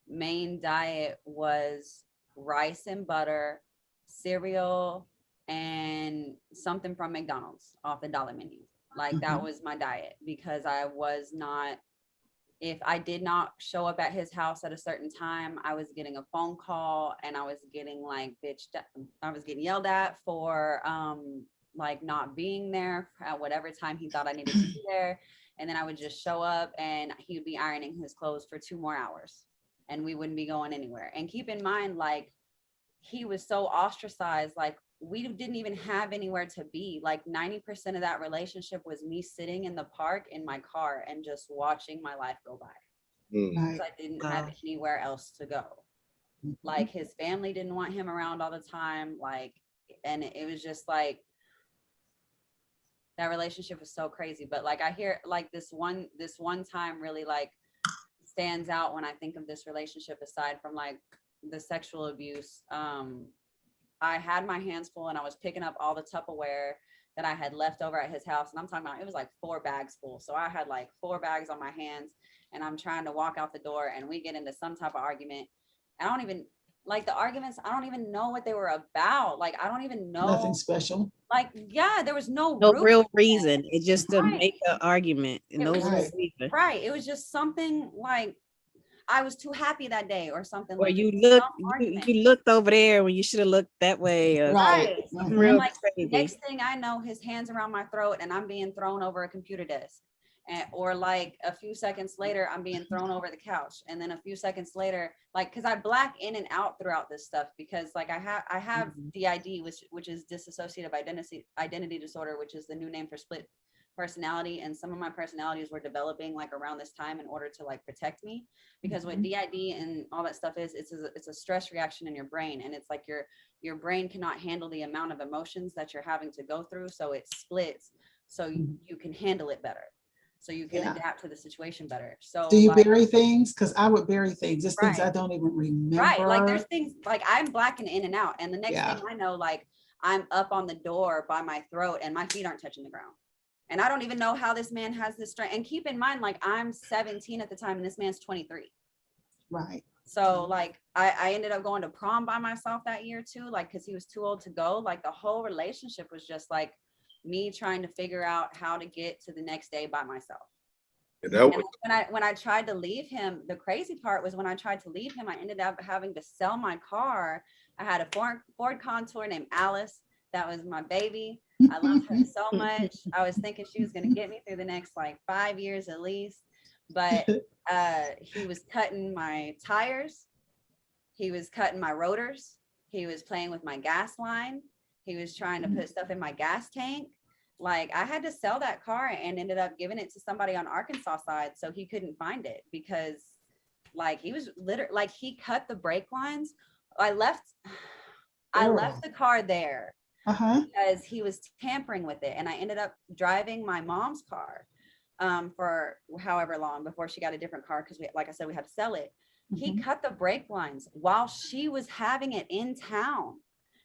main diet was rice and butter, cereal, and something from McDonald's off the dollar menu. Like that was my diet because I was not if I did not show up at his house at a certain time, I was getting a phone call and I was getting like I was getting yelled at for like not being there at whatever time he thought I needed to be there. And then I would just show up and he would be ironing his clothes for 2 more hours and we wouldn't be going anywhere. And keep in mind, like, he was so ostracized, like we didn't even have anywhere to be. Like 90% of that relationship was me sitting in the park in my car and just watching my life go by. Because I didn't have anywhere else to go. Like his family didn't want him around all the time. Like, and it was just like, that relationship was so crazy. But like, I hear like this one time really like stands out when I think of this relationship, aside from like the sexual abuse. I had my hands full and I was picking up all the Tupperware that I had left over at his house. And I'm talking about, it was like 4 bags full. So I had like 4 bags on my hands and I'm trying to walk out the door and we get into some type of argument. I don't even like the arguments. I don't even know what they were about. Like, I don't even know. Nothing special. Like, yeah, there was no real reason. It's just to make an argument. No real reason. Right. It was just something like, I was too happy that day or something. Or like you looked over there when you should have looked that way. Right. Real like, crazy. Next thing I know, his hands around my throat and I'm being thrown over a computer desk. Or like a few seconds later, I'm being thrown over the couch. And then a few seconds later, like, cause I black in and out throughout this stuff because like I have DID, which is dissociative identity disorder, which is the new name for split personality. And some of my personalities were developing like around this time in order to like protect me, because what DID and all that stuff is, it's a stress reaction in your brain. And it's like your brain cannot handle the amount of emotions that you're having to go through. So it splits so you can handle it better. So you can adapt to the situation better. So do you bury things? Because I would bury things. Just things I don't even remember. Right. Like there's things like I'm blacking in and out. And the next thing I know, like I'm up on the door by my throat and my feet aren't touching the ground. And I don't even know how this man has this strength. And keep in mind, like I'm 17 at the time and this man's 23. Right. So like I ended up going to prom by myself that year too, like because he was too old to go. Like the whole relationship was just like me trying to figure out how to get to the next day by myself. And when I tried to leave him, the crazy part was when I tried to leave him, I ended up having to sell my car. I had a Ford Contour named Alice. That was my baby. I loved her so much. I was thinking she was going to get me through the next like 5 years at least. But he was cutting my tires. He was cutting my rotors. He was playing with my gas line. He was trying to put stuff in my gas tank. Like I had to sell that car and ended up giving it to somebody on Arkansas side so he couldn't find it, because like he was literally like he cut the brake lines. I left the car there because he was tampering with it, and I ended up driving my mom's car for however long before she got a different car because like I said, we had to sell it. He cut the brake lines while she was having it in town.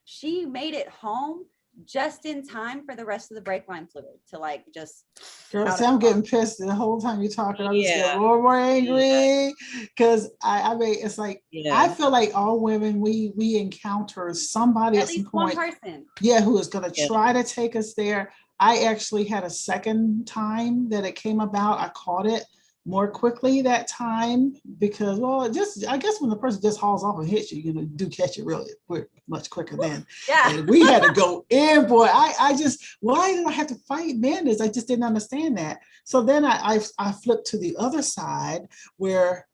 She made it home just in time for the rest of the brake line fluid to like just. Girl, see, I'm getting pissed the whole time you're talking. I'm just getting more angry because I mean, it's like I feel like all women we encounter somebody at some point, one person, who is going to try to take us there. I actually had a second time that it came about. I caught it more quickly that time because, well, just I guess when the person just hauls off and hits you, you do catch it really quick, much quicker than. And we had to go in, boy. I just, why did I have to fight bandits? I just didn't understand that. So then I flipped to the other side where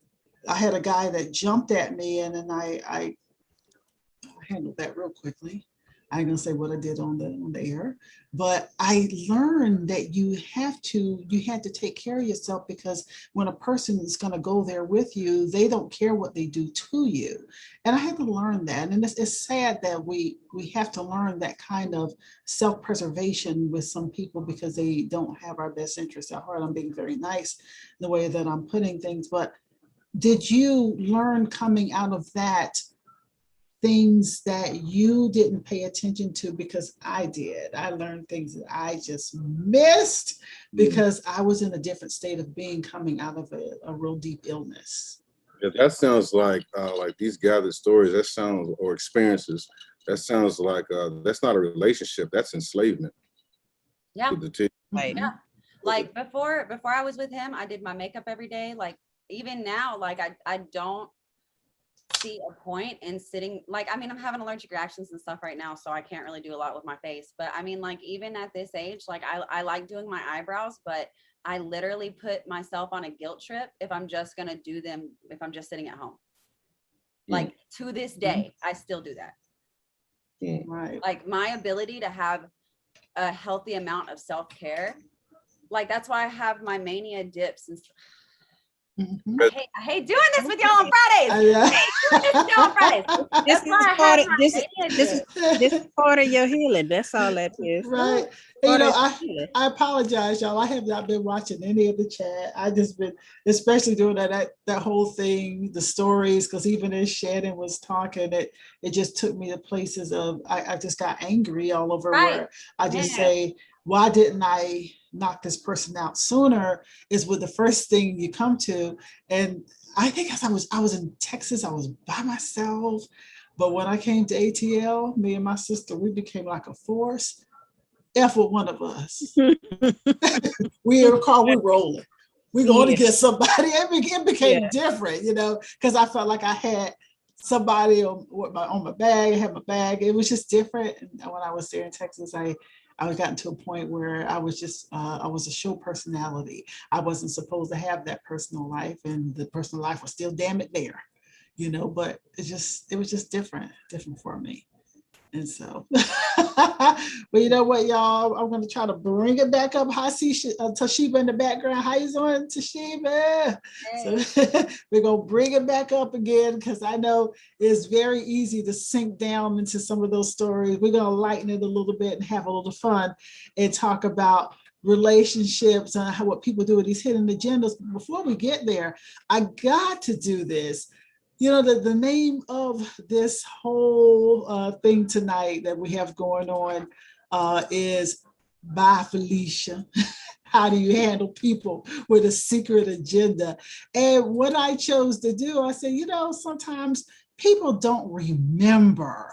I had a guy that jumped at me, and then I handled that real quickly. I ain't gonna say what I did on the air, but I learned that you had to take care of yourself, because when a person is gonna go there with you, they don't care what they do to you. And I had to learn that. And it's sad that we have to learn that kind of self-preservation with some people because they don't have our best interests at heart. I'm being very nice in the way that I'm putting things, but did you learn coming out of that things that you didn't pay attention to? Because I did. I learned things that I just missed because I was in a different state of being coming out of a real deep illness. Yeah, that sounds like these gathered stories, that sounds, or experiences, that sounds like that's not a relationship, that's enslavement. Yeah. With the team. Right. Yeah. Like before I was with him, I did my makeup every day. Like even now, like I don't see a point in sitting, like, I mean, I'm having allergic reactions and stuff right now, so I can't really do a lot with my face. But I mean, like, even at this age, like I like doing my eyebrows, but I literally put myself on a guilt trip if I'm just gonna do them, if I'm just sitting at home. Like to this day, I still do that. Right. Like my ability to have a healthy amount of self-care, like that's why I have my mania dips and I hate doing this with y'all on Fridays. I hate doing this with y'all on Fridays. This is part of your healing. That's all that is. Right. You know, I apologize, y'all. I have not been watching any of the chat. I just been, especially doing that whole thing, the stories, because even as Shannon was talking, it just took me to places of I just got angry all over where I just say, why didn't I knock this person out sooner? Is what the first thing you come to. And I think as I was in Texas, I was by myself. But when I came to ATL, me and my sister, we became like a force. F with one of us. We in a car, we're rolling. We're going to get somebody. It became different, you know, because I felt like I had somebody on my bag. I had my bag. It was just different. And when I was there in Texas, I was gotten to a point where I was just, I was a show personality. I wasn't supposed to have that personal life, and the personal life was still damn it there, you know, but it was just different for me. And so, but you know what, y'all, I'm going to try to bring it back up. I see Toshiba in the background. How you doing, Toshiba? Hey. So we're going to bring it back up again, because I know it's very easy to sink down into some of those stories. We're going to lighten it a little bit and have a little fun and talk about relationships and what people do with these hidden agendas. Before we get there, I got to do this. You know, the name of this whole thing tonight that we have going on is Bye Felicia. How do you handle people with a secret agenda? And what I chose to do, I said, you know, sometimes people don't remember.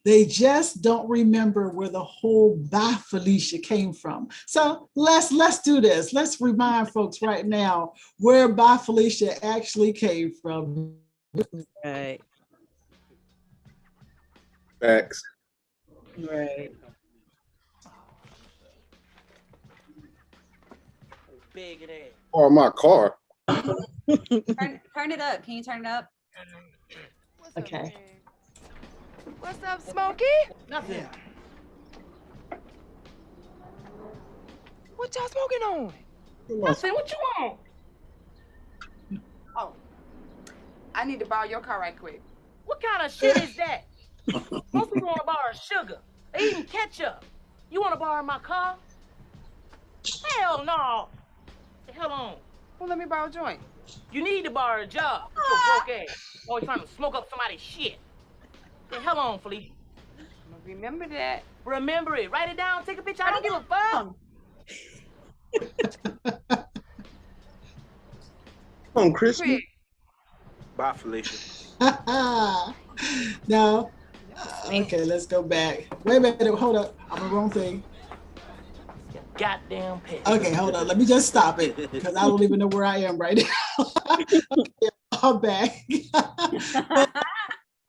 They just don't remember where the whole Bye Felicia came from. So let's do this. Let's remind folks right now where Bye Felicia actually came from. Right. Facts. Right. Or my car. Turn it up. Can you turn it up? Okay. What's up, Smokey? Nothing. What y'all smoking on? Nothing. What you want? Oh, I need to borrow your car right quick. What kind of shit is that? Most people want to borrow sugar. They eating ketchup. You want to borrow my car? Hell no. The hell on. Well, let me borrow a joint. You need to borrow a job. With your broke ass. Always trying to smoke up somebody's shit. The hell on, Felicia. I'm gonna remember that. Remember it. Write it down. Take a picture. I don't give a fuck. On Christmas. Bye, Felicia. No. Okay, let's go back. Wait a minute. Hold up. I'm on the wrong thing. Goddamn pig. Okay, hold on. Let me just stop it, because I don't even know where I am right now. Okay, I'm back.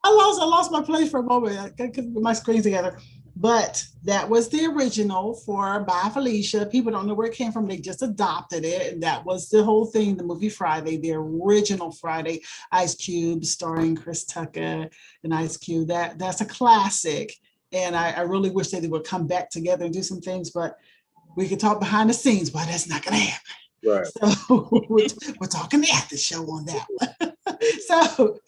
I lost my place for a moment. I couldn't put my screen together. But that was the original for Bye Felicia. People don't know where it came from. They just adopted it. And that was the whole thing, the movie Friday, the original Friday, Ice Cube, starring Chris Tucker and Ice Cube. That's a classic. And I really wish they would come back together and do some things, but we could talk behind the scenes, but that's not going to happen. Right. So we're talking the after show on that one. So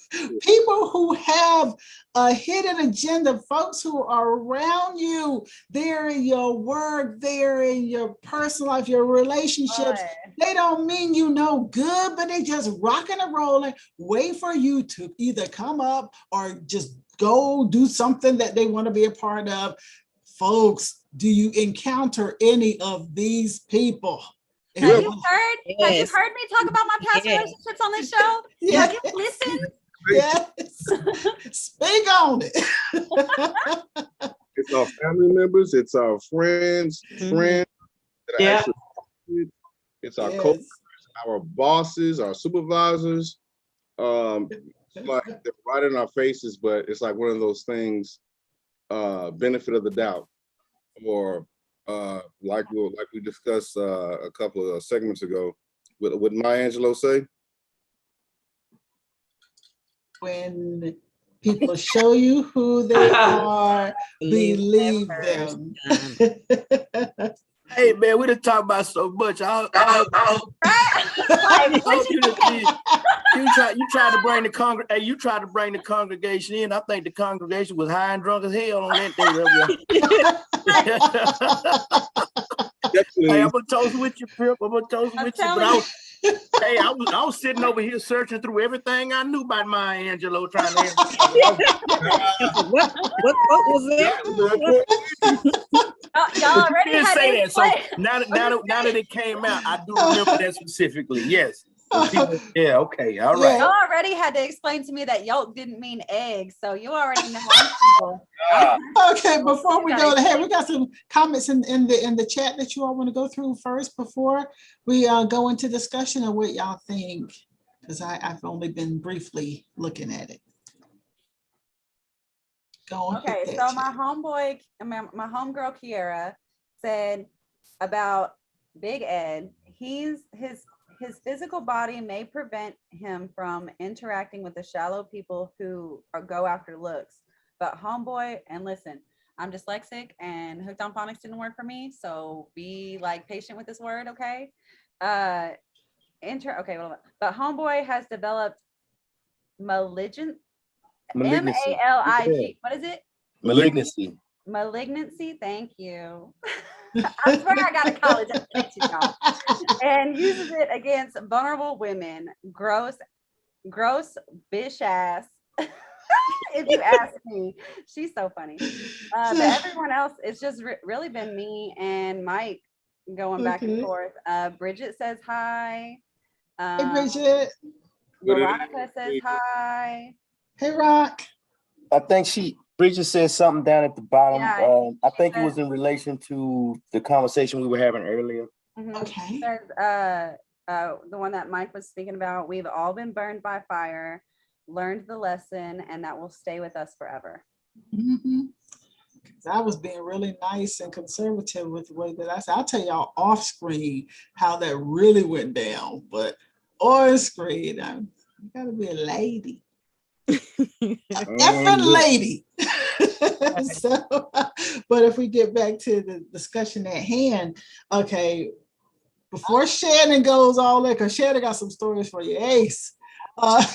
people who have a hidden agenda, folks who are around you, they're in your work, they're in your personal life, your relationships, they don't mean you no good, but they just rocking and rolling, wait for you to either come up or just go do something that they want to be a part of. Folks, do you encounter any of these people? Have you heard me talk about my past relationships on this show? Yes. Have you listened? Yes. Speak on it. It's our family members, it's our friends, Yeah. It's our co-workers, our bosses, our supervisors, like they're right in our faces, but it's like one of those things, benefit of the doubt, or like we discussed a couple of segments ago. What Maya Angelou say? When people show you who they are, believe them. Hey man, we done talked about so much. I told you that you tried to bring the congregation in. I think the congregation was high and drunk as hell on that day. Hey, I'm gonna toast with you, Pip. I'm gonna toast with you. But I was sitting over here searching through everything I knew about Maya Angelou, trying to what was that? Y'all already had say to that. So now that it came out, I do remember that specifically. Yes. People, yeah, okay, all right. Y'all already had to explain to me that yolk didn't mean eggs, so you already know. Okay, before we go ahead, we got some comments in the chat that you all want to go through first before we go into discussion of what y'all think, because I've only been briefly looking at it. Go on. Okay, so my homegirl Kiera said about Big Ed, his physical body may prevent him from interacting with the shallow people who go after looks. But homeboy, and listen, I'm dyslexic and hooked on phonics didn't work for me. So be like patient with this word, okay? But homeboy has developed malignancy. MALIG. What is it? Malignancy. Malignancy. Thank you. I swear I got a college education, y'all. And uses it against vulnerable women. Gross bitch ass. If you ask me, she's so funny. But everyone else, it's just really been me and Mike going back and forth. Bridget says hi. Hey, Bridget. Veronica says hi. Hey, Rock. I think Bridget said something down at the bottom. Yeah, I think it was in relation to the conversation we were having earlier. Okay. There's, the one that Mike was speaking about. We've all been burned by fire, learned the lesson, and that will stay with us forever. I was being really nice and conservative with the way that I said. I'll tell y'all off screen how that really went down, but on screen, I gotta be a lady. Effing lady. So, but if we get back to the discussion at hand, okay, before Shannon goes all that, because Shannon got some stories for you, Ace.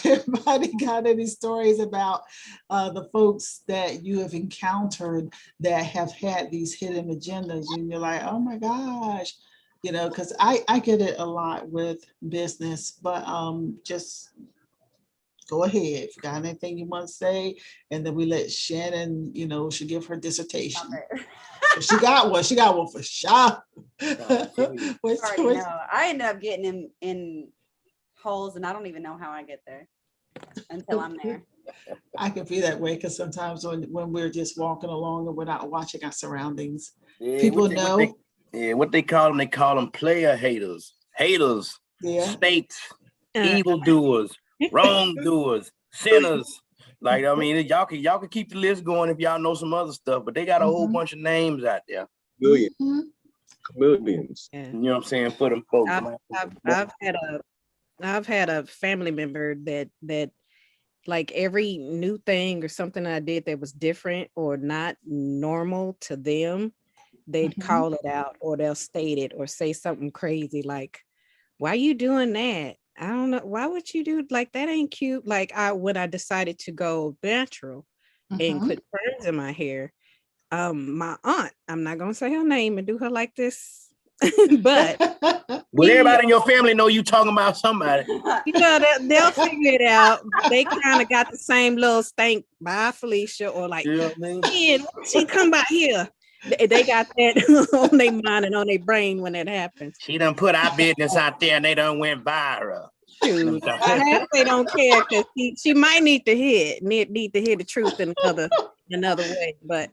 Everybody got any stories about the folks that you have encountered that have had these hidden agendas, and you're like, oh my gosh, you know, because I get it a lot with business, but just go ahead if you got anything you want to say, and then we let Shannon, you know, she give her dissertation. She got one for sure. I ended up getting in holes, and I don't even know how I get there until I'm there. I can be that way because sometimes when we're just walking along and we're not watching our surroundings, people know. What they call them player haters, snakes, evildoers, wrongdoers, sinners. Like, I mean, y'all can keep the list going if y'all know some other stuff, but they got a whole bunch of names out there. Millions. You know what I'm saying? For them folks. I've had a family member that like every new thing or something I did that was different or not normal to them, they'd call it out, or they'll state it or say something crazy like, why you doing that? I don't know. Why would you do like that? Ain't cute. Like when I decided to go natural and put perms in my hair, my aunt, I'm not gonna say her name and do her like this, but well, everybody in your family know you talking about somebody. You know, they'll figure it out. They kind of got the same little stank by Felicia, or like, you know what I mean? She come by here. They got that on their mind and on their brain when it happens. She done put our business out there and they done went viral. Shoot, they don't care because she might need to hear the truth in another way. But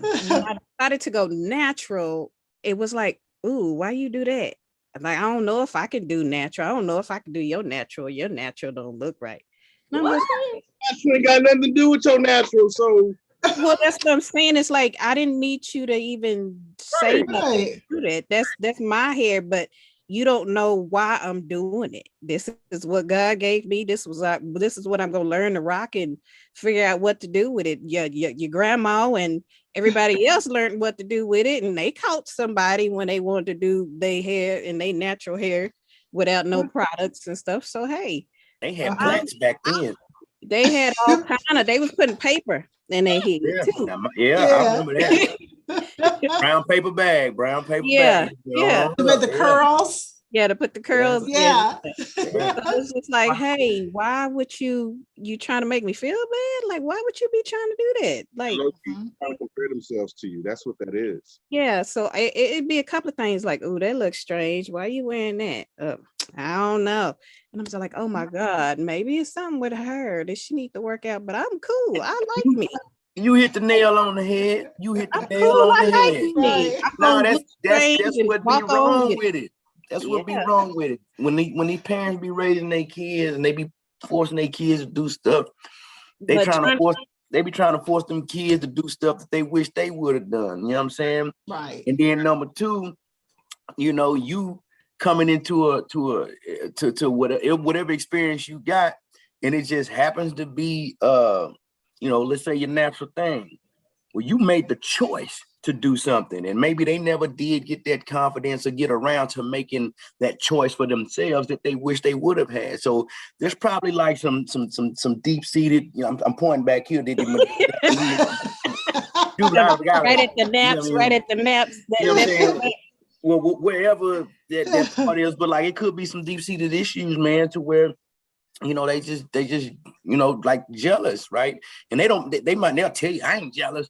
when I decided to go natural, it was like, ooh, why you do that? Like, I don't know if I can do natural. I don't know if I can do your natural. Your natural don't look right. And I'm just like, Natural ain't got nothing to do with your natural. So well, that's what I'm saying. It's like I didn't need you to even say nothing to do that. That's my hair, but you don't know why I'm doing it. This is what God gave me. This is what I'm gonna learn to rock and figure out what to do with it. Your grandma and everybody else learned what to do with it, and they caught somebody when they wanted to do their hair and their natural hair without no products and stuff. So hey, they had plaques back then. They had all kind of. They was putting paper in their head too. I remember that. brown paper bag. Yeah. To make the curls. Yeah, to put the curls. Yeah. It's just like, hey, why would you trying to make me feel bad? Like, why would you be trying to do that? Like, trying to compare themselves to you. That's what that is. Yeah. So it'd be a couple of things like, oh, that looks strange. Why are you wearing that? I don't know. And I'm just like, oh my God, maybe it's something with her that she need to work out, but I'm cool. I like me. You hit the nail on the head. Right. No, that's what be wrong with it. That's what be wrong with it. When these parents be raising their kids and they be forcing their kids to do stuff, they be trying to force them kids to do stuff that they wish they would have done. You know what I'm saying? Right. And then number two, you coming into whatever experience you got, and it just happens to be let's say your natural thing. Well, you made the choice to do something, and maybe they never did get that confidence or get around to making that choice for themselves that they wish they would have had. So there's probably like some deep-seated, I'm pointing back here. Right at the naps, right at the naps. Well, wherever that part is, but like it could be some deep-seated issues, man, to where they just like jealous, right? And they'll tell you I ain't jealous.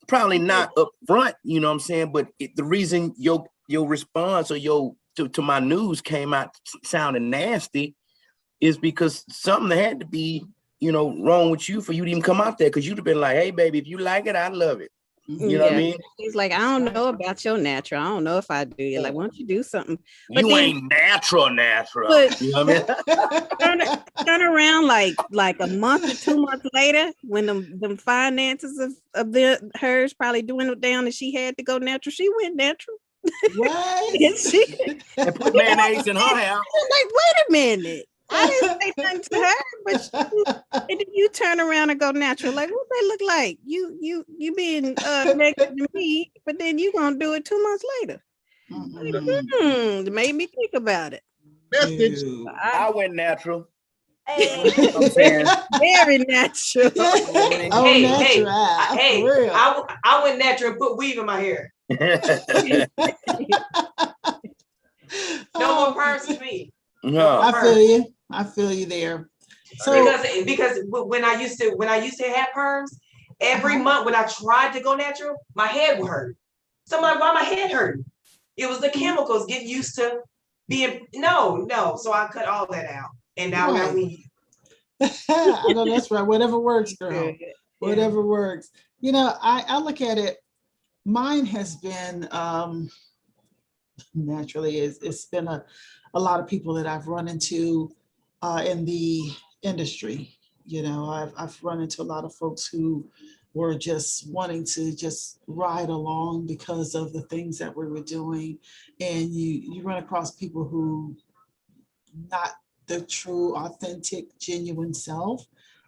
Probably not up front, you know what I'm saying? But the reason your response or to my news came out sounding nasty is because something had to be, wrong with you for you to even come out there, because you'd have been like, hey, baby, if you like it, I love it. You know what I mean? He's like, I don't know about your natural. I don't know if I do. You're like, why don't you do something? But you ain't natural. But, you know what I mean? turn around like a month or 2 months later, when them finances of hers probably dwindled down and she had to go natural. She went natural. What? And put mayonnaise in her hair. Like, wait a minute. I didn't say nothing to her, and then you turn around and go natural. Like, what they look like? You being negative to me, but then you gonna do it 2 months later. It made me think about it. I went natural. Hey. I'm saying. Very natural. I went natural and put weave in my hair. No more perms for me. No, I feel you there. So because when I used to have perms, every month when I tried to go natural, my head would hurt. So I'm like, why my head hurting? It was the chemicals getting used to being no. So I cut all that out, and now I weave. I know that's right. Whatever works, girl. Whatever works. I look at it. Mine has been naturally. It's been a lot of people that I've run into in the industry. I've run into a lot of folks who were just wanting to just ride along because of the things that we were doing. And you run across people who not the true, authentic, genuine self.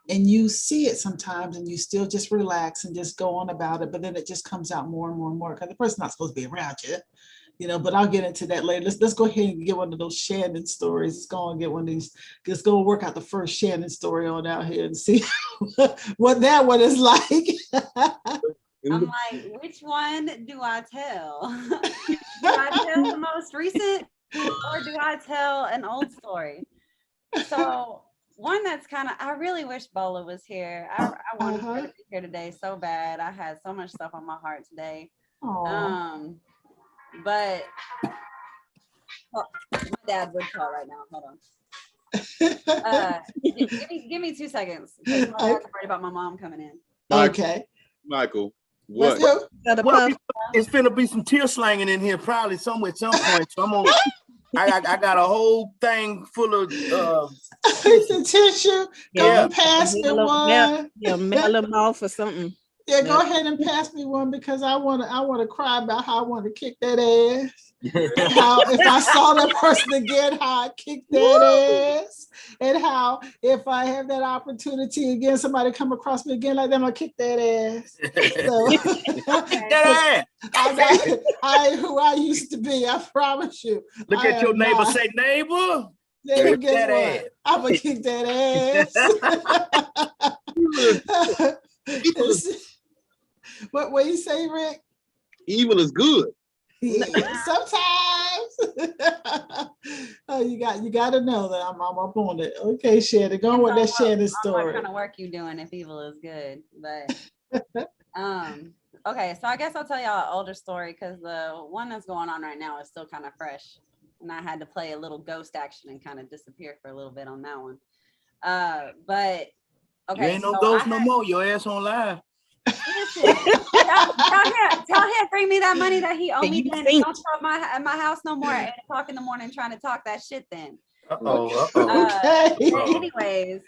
And you see it sometimes and you still just relax and just go on about it. But then it just comes out more and more and more because the person's not supposed to be around you. But I'll get into that later. Let's go ahead and get one of those Shannon stories. Let's go and get one of these. Let's go work out the first Shannon story on out here and see what that one is like. I'm like, which one do I tell? Do I tell the most recent or do I tell an old story? So one that's I really wish Bola was here. I wanted her to be here today so bad. I had so much stuff on my heart today. But my dad would call right now. Hold on. Give me 2 seconds. I'm worried about my mom coming in. Okay. Michael, what? It's finna be some tear slanging in here probably somewhere at some point. So I got a whole thing full of the tissue. Go and pass me one. Mail them off or something. Yeah, go ahead and pass me one because I want to cry about how I want to kick that ass. And how if I saw that person again, how I kicked that ass, and how if I have that opportunity again, somebody come across me again like that, I'm gonna kick that ass. So, that ass. I ain't who I used to be. I promise you. Look at your neighbor. Say, neighbor. Neighbor, guess what? I'm gonna kick that ass. What you say, Rick? Evil is good. Sometimes. Oh, you got to know that I'm up on it. Okay, Shannon, go on with that Shannon story. What kind of work you doing if evil is good? But okay, so I guess I'll tell y'all an older story because the one that's going on right now is still kind of fresh, and I had to play a little ghost action and kind of disappear for a little bit on that one. But okay, you ain't no ghost no more. Your ass on live. Listen, tell him bring me that money that he owed me. Then don't show up at my house no more at 8:00 in the morning trying to talk that shit. Then. Anyways.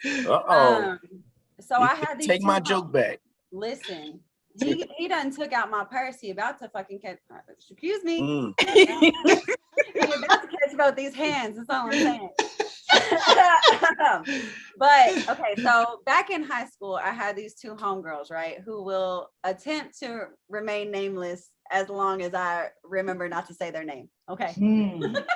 So I had these. Take my joke back. Listen, he done took out my purse. He about to fucking catch. Excuse me. He about to catch both these hands. That's all I'm saying. But okay, so back in high school, I had these two homegirls, right, who will attempt to remain nameless as long as I remember not to say their name. Okay. But,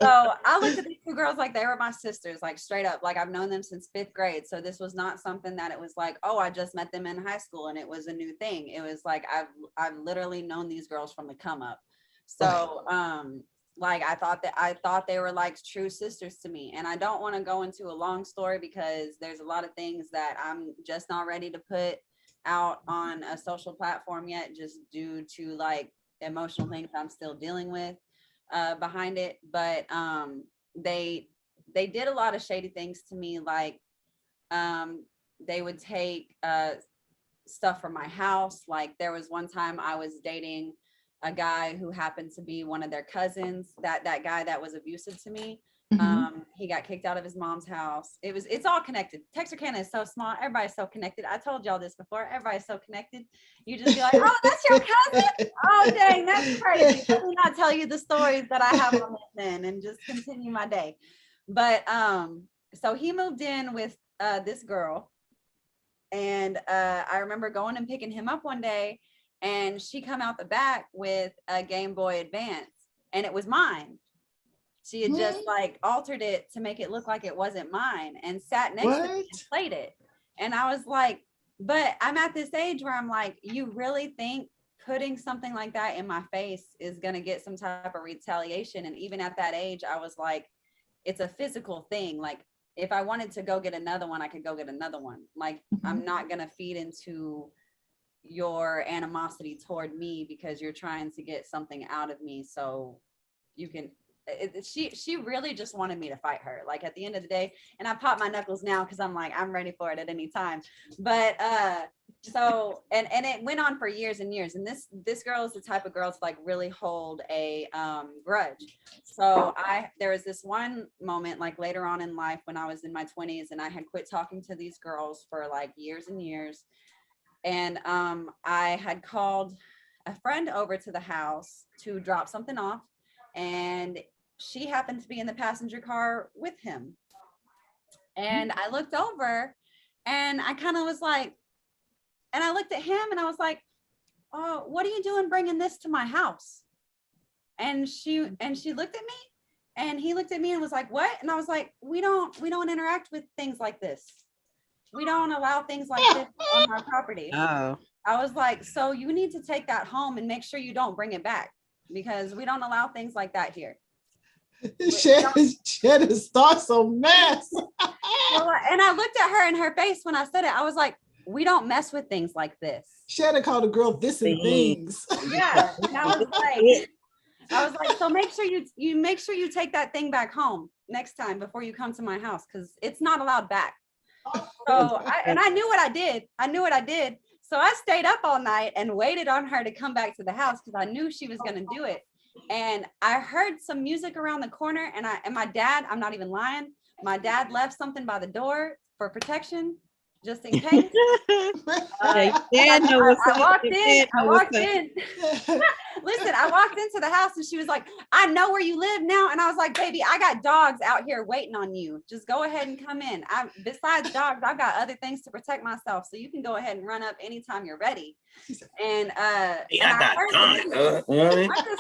so I looked at these two girls like they were my sisters, like straight up, like I've known them since 5th grade. So this was not something that it was like, oh, I just met them in high school and it was a new thing. It was like I've literally known these girls from the come up. So like I thought they were like true sisters to me. And I don't want to go into a long story because there's a lot of things that I'm just not ready to put out on a social platform yet, just due to like emotional things I'm still dealing with behind it. But they did a lot of shady things to me, like they would take stuff from my house. Like there was one time I was dating a guy who happened to be one of their cousins, that guy that was abusive to me. He got kicked out of his mom's house. It's all connected. Texarkana is so small. Everybody's so connected. I told y'all this before. Everybody's so connected. You just be like, oh, that's your cousin? Oh, dang, that's crazy. Let me not tell you the stories that I have on this then and just continue my day. But so he moved in with this girl. And I remember going and picking him up one day, and she come out the back with a Game Boy Advance, and it was mine. She had just like altered it to make it look like it wasn't mine and sat next to me and played it. And I was like, but I'm at this age where I'm like, you really think putting something like that in my face is going to get some type of retaliation? And even at that age, I was like, it's a physical thing. Like if I wanted to go get another one, I could go get another one. Like I'm not going to feed into your animosity toward me because you're trying to get something out of me so you can. She really just wanted me to fight her, like at the end of the day. And I pop my knuckles now because I'm like, I'm ready for it at any time. But so and it went on for years and years. And this girl is the type of girl to like really hold a grudge. So there was this one moment like later on in life when I was in my 20s and I had quit talking to these girls for like years and years. And I had called a friend over to the house to drop something off, and she happened to be in the passenger car with him. And I looked over and I kind of was like, and I looked at him and I was like, oh, what are you doing bringing this to my house? And she looked at me and he looked at me and was like, what? And I was like, we don't interact with things like this. We don't allow things like this on our property. Oh. I was like, so you need to take that home and make sure you don't bring it back because we don't allow things like that here. Shannon starts a mess. And I looked at her in her face when I said it. I was like, we don't mess with things like this. Shannon called a girl this and things. Yeah. And I was like, so make sure you take that thing back home next time before you come to my house because it's not allowed back. So I knew what I did. So I stayed up all night and waited on her to come back to the house because I knew she was going to do it. and I heard some music around the corner, and my dad, I'm not even lying, my dad left something by the door for protection, just in case. I walked in. Listen, I walked into the house and she was like, I know where you live now. And I was like, baby, I got dogs out here waiting on you. Just go ahead and come in. Besides dogs, I've got other things to protect myself. So you can go ahead and run up anytime you're ready. And I'm just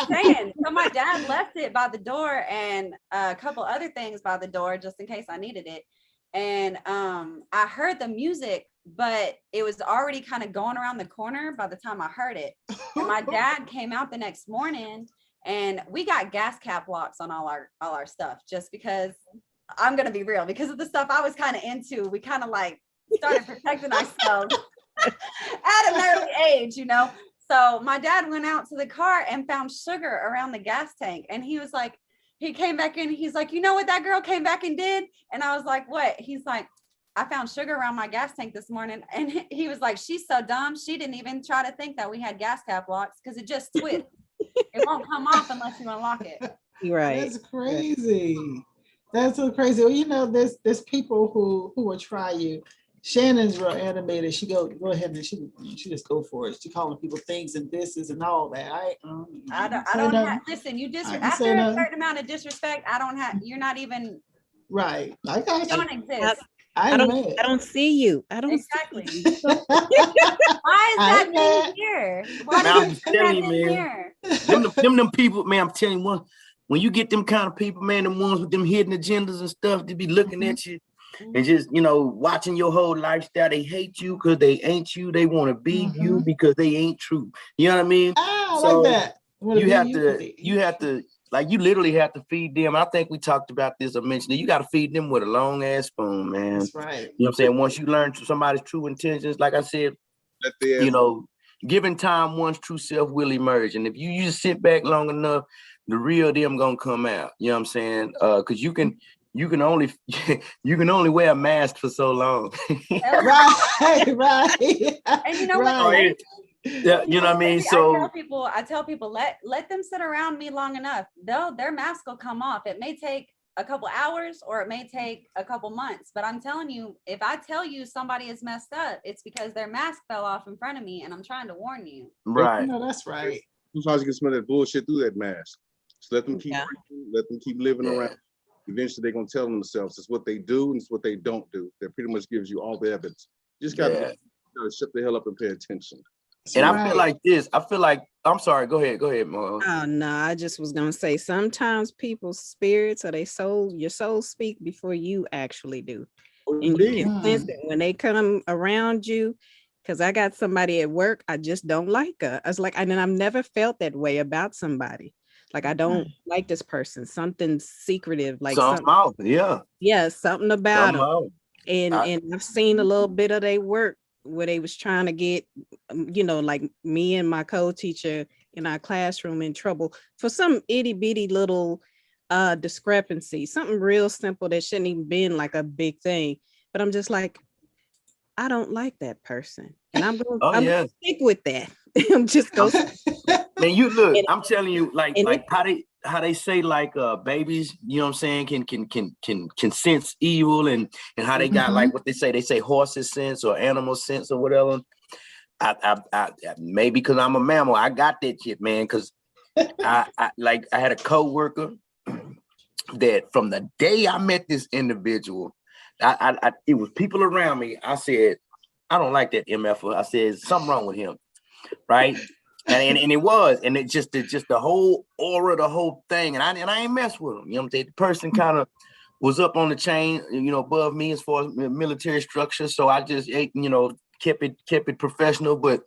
saying. So my dad left it by the door and a couple other things by the door just in case I needed it. And I heard the music, but it was already kind of going around the corner by the time I heard it. And my dad came out the next morning, and we got gas cap locks on all our stuff, just because I'm gonna be real, because of the stuff I was kind of into. We kind of like started protecting ourselves at an early age, you know. So my dad went out to the car and found sugar around the gas tank, and he was like, he came back in, he's like, you know what that girl came back and did? And I was like, what? He's like, I found sugar around my gas tank this morning. And he was like, she's so dumb. She didn't even try to think that we had gas cap locks because it just twists. It won't come off unless you unlock it. Right. That's crazy. That's so crazy. Well, you know, there's people who will try you. Shannon's real animated. She go ahead and she just go for it. She calling people things and thises and all that. I don't have, listen, you after a certain amount of disrespect, you're not even right. I got you. Don't exist. I don't see you. I don't exactly. See you. Why is that thing here? Why I'm telling you, man. Them people, man, I'm telling you, when you get them kind of people, man, the ones with them hidden agendas and stuff, they be looking at you and just, you know, watching your whole lifestyle. They hate you because they ain't you. They want to be you because they ain't true. You know what I mean? So like that. You have to, like, you literally have to feed them. I think we talked about this. I mentioned it. You got to feed them with a long ass spoon, man. That's right. You know what I'm saying? Once you learn somebody's true intentions, like I said, you know, given time, one's true self will emerge. And if you just sit back long enough, the real them gonna come out. You know what I'm saying? Because you can only wear a mask for so long. right. And you know what? Yeah, you know what I mean? So I tell people, let them sit around me long enough. Their mask will come off. It may take a couple hours or it may take a couple months, but I'm telling you, if I tell you somebody is messed up, it's because their mask fell off in front of me, and I'm trying to warn you. Right. No, that's right. Sometimes you can smell that bullshit through that mask. Just let them keep let them keep living around. Eventually they're gonna tell themselves it's what they do and it's what they don't do. That pretty much gives you all the evidence. You just gotta shut the hell up and pay attention. And I feel like this. I'm sorry. Go ahead, Mo. Oh no, I just was gonna say sometimes people's spirits or your soul speak before you actually do. And you can sense it when they come around you. Because I got somebody at work, I just don't like her. I was like, and I've never felt that way about somebody. Like, I don't like this person. Something secretive, like something out. Something about them. And I've seen a little bit of their work where they was trying to get, you know, like me and my co-teacher in our classroom in trouble for some itty bitty little discrepancy, something real simple that shouldn't even been like a big thing. But I'm just like, I don't like that person, and I'm gonna stick with that. I'm just going. Man, you look. I'm telling you, like how they say, like babies. You know what I'm saying? Can sense evil, and how they got like what they say horses sense or animal sense or whatever. I maybe because I'm a mammal, I got that shit, man. Because I had a coworker that from the day I met this individual. It was people around me. I said, I don't like that MF. I said, something wrong with him, right? And it was, and it just the whole aura, the whole thing, and I ain't mess with him. You know what I'm saying? The person kind of was up on the chain, you know, above me as far as military structure. So I just, you know, kept it professional. But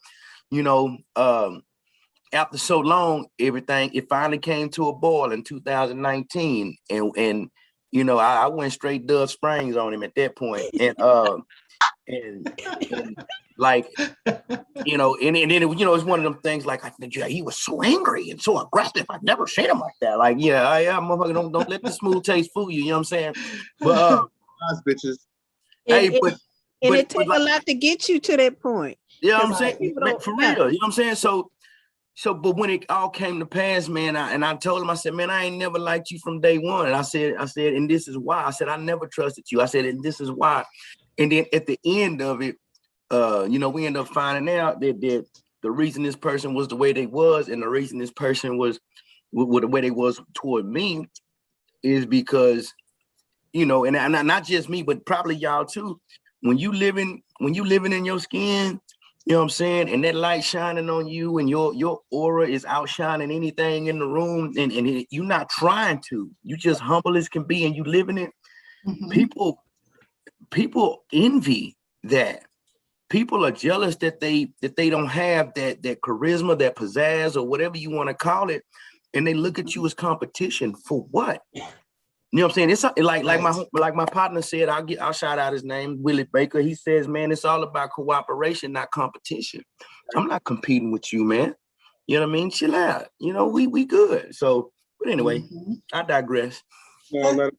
you know, after so long, it finally came to a boil in 2019, and you know, I went straight Dove Springs on him at that point. And like, you know, and then, you know, it's one of them things like, he was so angry and so aggressive. I've never seen him like that. Like, motherfucker, don't let the smooth taste fool you. You know what I'm saying? But, bitches. It takes a lot to get you to that point. You know what I'm saying? For real. You know what I'm saying? So So, but when it all came to pass, man, I told him, I said, man, I ain't never liked you from day one. And I said, and this is why. I said, I never trusted you. I said, and this is why. And then at the end of it, you know, we end up finding out that the reason this person was the way they was, and the reason this person was the way they was toward me, is because, you know, and not just me, but probably y'all too. When you living in your skin, you know what I'm saying, and that light shining on you, and your aura is outshining anything in the room, and you're not trying to, you just humble as can be, and you living it. People envy that. People are jealous that they don't have that charisma, that pizzazz, or whatever you want to call it, and they look at you as competition for what? You know what I'm saying? It's like my partner said. I'll shout out his name, Willie Baker. He says, man, it's all about cooperation, not competition. I'm not competing with you, man. You know what I mean? Chill out. You know, we good. So, but anyway, I digress. You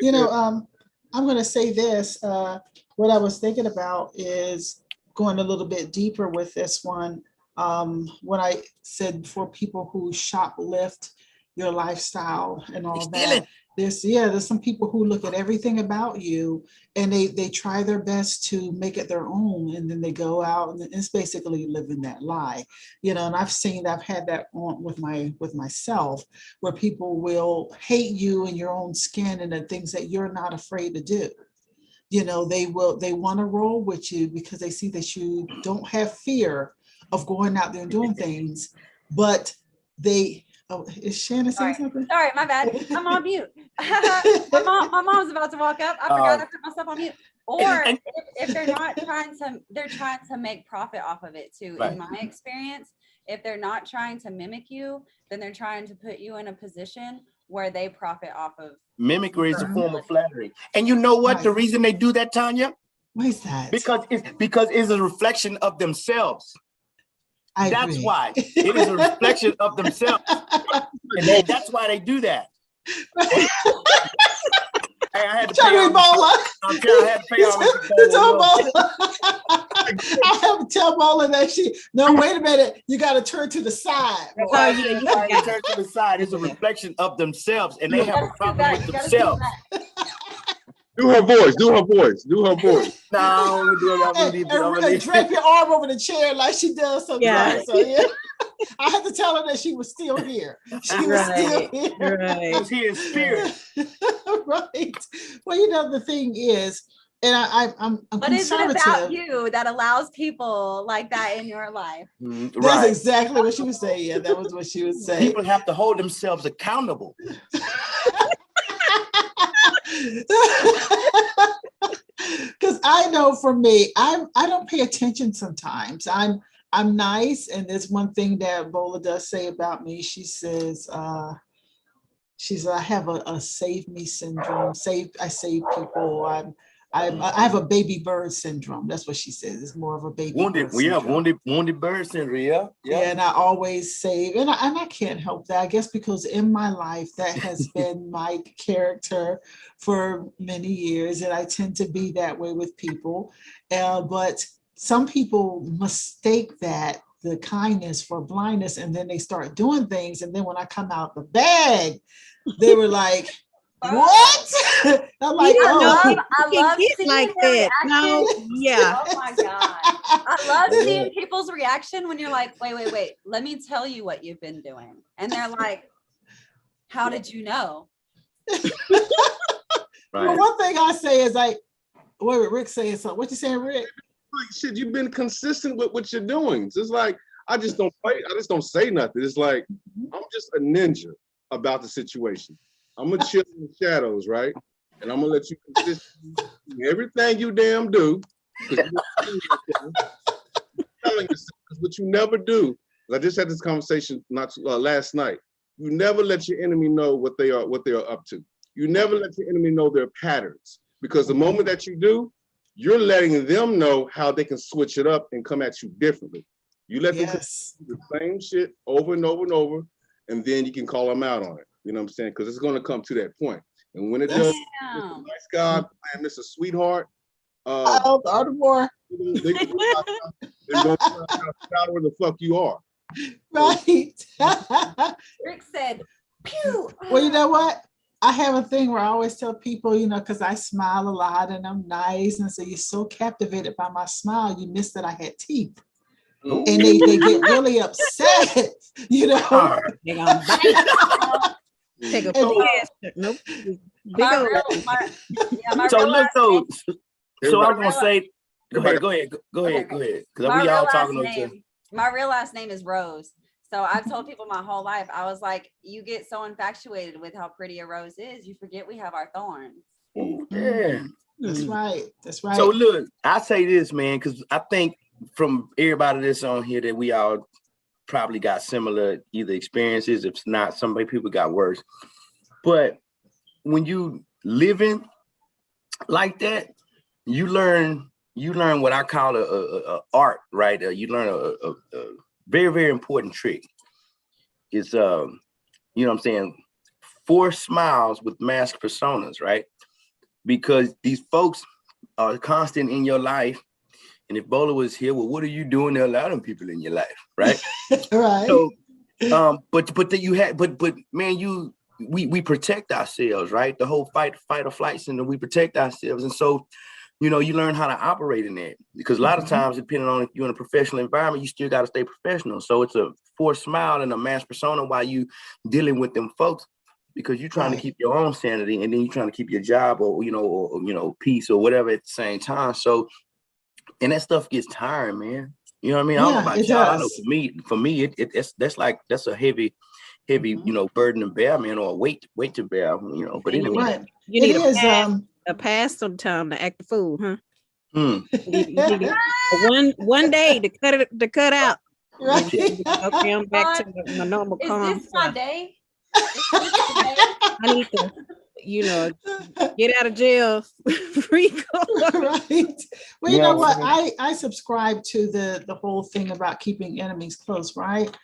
know, I'm going to say this. What I was thinking about is going a little bit deeper with this one. When I said for people who shoplift your lifestyle and all that, there's some people who look at everything about you and they try their best to make it their own, and then they go out and it's basically living that lie, you know. And I've had that on with myself, where people will hate you in your own skin and the things that you're not afraid to do. You know, they want to roll with you because they see that you don't have fear of going out there and doing things, but they. Oh, is Shannon saying something? Sorry, my bad. I'm on mute. my mom's about to walk up. I forgot to put myself on mute. Or if they're not they're trying to make profit off of it too. Right. In my experience, if they're not trying to mimic you, then they're trying to put you in a position where they profit off of. Mimicry is a form of flattery. And you know what? Right. The reason they do that, Tanya? Why is that? Because it's a reflection of themselves. That's why. It is a reflection of themselves. And that's why they do that. Hey, I had to pay I had to pay I have to tell Bola that no, wait a minute, you got to turn to the side. Oh, yeah, you got to turn to the side. It's a reflection of themselves, and they have a problem with themselves. Do her voice. No, drape your arm over the chair like she does sometimes. Yeah. So yeah, I had to tell her that she was still here. She was still here. Right. She was here in spirit. Right. Well, you know, the thing is, and I'm what is it about you that allows people like that in your life? That's exactly what she was saying. Yeah, that was what she was saying. People have to hold themselves accountable. Because I know for me, I don't pay attention sometimes. I'm nice, and there's one thing that Bola does say about me. She says, I have a save me syndrome. I save people. I have a baby bird syndrome. That's what she says. It's more of a baby bird syndrome. Wounded bird syndrome. Yeah. And I always save, and I can't help that. I guess because in my life that has been my character for many years, and I tend to be that way with people. But some people mistake that the kindness for blindness, and then they start doing things. And then when I come out the bag, they were like, what? I'm like, I love seeing like that. No, yeah. Oh my God. I love seeing people's reaction when you're like, wait, let me tell you what you've been doing. And they're like, how did you know? Right. Well, one thing I say is like, wait, Rick saying something. What you saying, Rick? Like, shit, you've been consistent with what you're doing. So it's like, I just don't say nothing. It's like, I'm just a ninja about the situation. I'm gonna chill in the shadows, right? And I'm gonna let you consistently do everything you damn do. Telling yourself what you never do. I just had this conversation last night. You never let your enemy know what they are up to. You never let your enemy know their patterns, because the moment that you do, you're letting them know how they can switch it up and come at you differently. You let them do the same shit over and over and over, and then you can call them out on it. You know what I'm saying? Because it's going to come to that point. And when it does, Mr. Nice Guy and Mr. Sweetheart, Ardmore, they're going to find out where the fuck you are. Right. Rick said, pew. Well, you know what? I have a thing where I always tell people, you know, because I smile a lot and I'm nice. And so you're so captivated by my smile, you miss that I had teeth. Ooh. And they get really upset, you know. They're gonna bite. Take a plaster. Nope. My So look though, so I was my gonna say, go ahead. Because we all talking on each other. My real last name is Rose. So I've told people my whole life, I was like, you get so infatuated with how pretty a rose is, you forget we have our thorns. Yeah. That's right. That's right. So look, I say this, man, because I think from everybody that's on here that we all probably got similar either experiences. If not, some people got worse. But when you living like that, you learn what I call a art, right? You learn a very, very important trick. It's you know what I'm saying, forced smiles with masked personas, right? Because these folks are constant in your life. And if Bola was here, well, what are you doing to allow them people in your life, right? Right. So, but man, we protect ourselves, right? The whole fight or flight syndrome, we protect ourselves, and so, you know, you learn how to operate in that, because a lot of times, depending on if you're in a professional environment, you still got to stay professional. So it's a forced smile and a masked persona while you dealing with them folks, because you're trying to keep your own sanity, and then you're trying to keep your job or peace or whatever at the same time. So. And that stuff gets tiring, man. You know what I mean? I don't know about y'all. I know for me, that's a heavy, you know, burden to bear, man, or a weight to bear, you know. But anyway, right. You need a pass sometime to act the fool, huh? You need one day to cut out. Right. Okay, I'm back to my normal calm. Is this my day? I need to, you know, get out of jail free. Right. Well, you know what? I subscribe to the whole thing about keeping enemies close, right?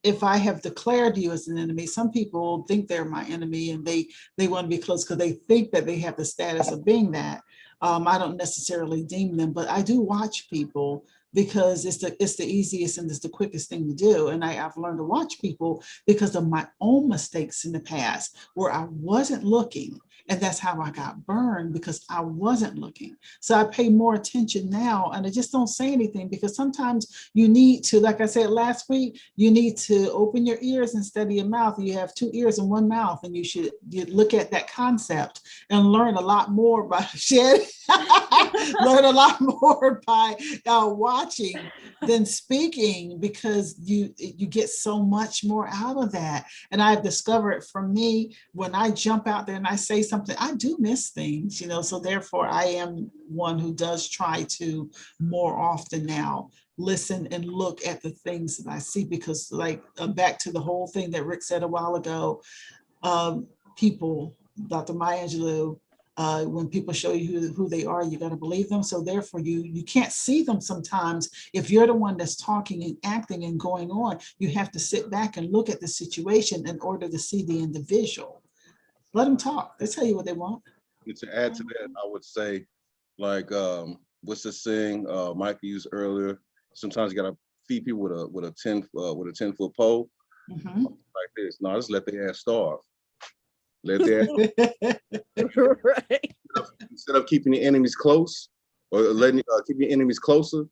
If I have declared you as an enemy, some people think they're my enemy and they want to be close because they think that they have the status of being that. I don't necessarily deem them, but I do watch people because it's the easiest and it's the quickest thing to do. And I've learned to watch people because of my own mistakes in the past where I wasn't looking. And that's how I got burned, because I wasn't looking. So I pay more attention now, and I just don't say anything, because sometimes you need to, like I said last week, you need to open your ears instead of your mouth. You have 2 ears and 1 mouth, and you look at that concept and learn a lot more by learn a lot more by watching than speaking, because you get so much more out of that. And I've discovered, for me, when I jump out there and I say something, I do miss things, you know, so therefore I am one who does try to more often now listen and look at the things that I see, because like back to the whole thing that Rick said a while ago, people, Dr. Maya Angelou, when people show you who they are, you got to believe them. So therefore you can't see them sometimes. If you're the one that's talking and acting and going on, you have to sit back and look at the situation in order to see the individual. Let them talk. They tell you what they want. And to add to that, I would say, like, what's the saying Mike used earlier? Sometimes you gotta feed people with a 10-foot pole. Like this. No, just let their ass starve. Let their right. Instead of keeping the enemies close or letting keep your enemies closer,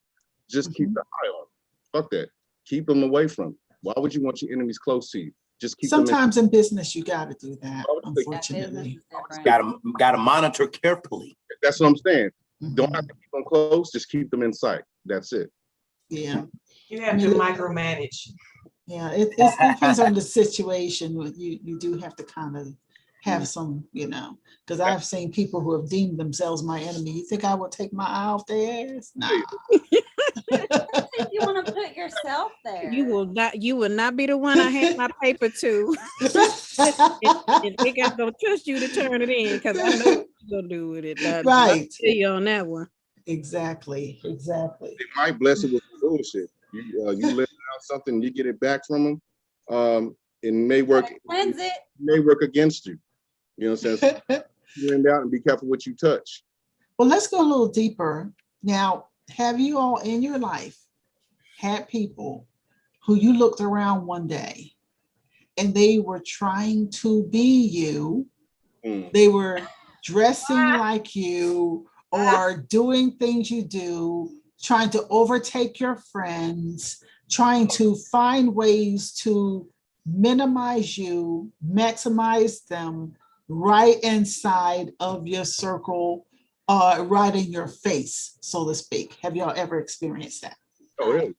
just keep the eye on them. Fuck that. Keep them away from you. Why would you want your enemies close to you? Just keep sometimes them in business you got to do that, unfortunately. Gotta monitor carefully. That's what I'm saying. Don't have to keep them close, just keep them in sight. That's it. Yeah. You have to micromanage. Yeah, it depends on the situation. You do have to kind of have some, you know, because I've seen people who have deemed themselves my enemy. You think I would take my eye off their ass? Nah. You want to put yourself there. You will not be the one I hand my paper to. If they got don't trust you to turn it in, because I know what you're gonna do with it. Right. I'll tell you on that one. Exactly. They might bless it with bullshit. You let out something, you get it back from them. It may work. Cleanse it. May work against you. You know what I'm saying? So you end out and be careful what you touch. Well, let's go a little deeper. Now, have you all in your life had people who you looked around one day and they were trying to be you. They were dressing like you or doing things you do, trying to overtake your friends, trying to find ways to minimize you, maximize them right inside of your circle, right in your face, so to speak. Have y'all ever experienced that? Oh, really?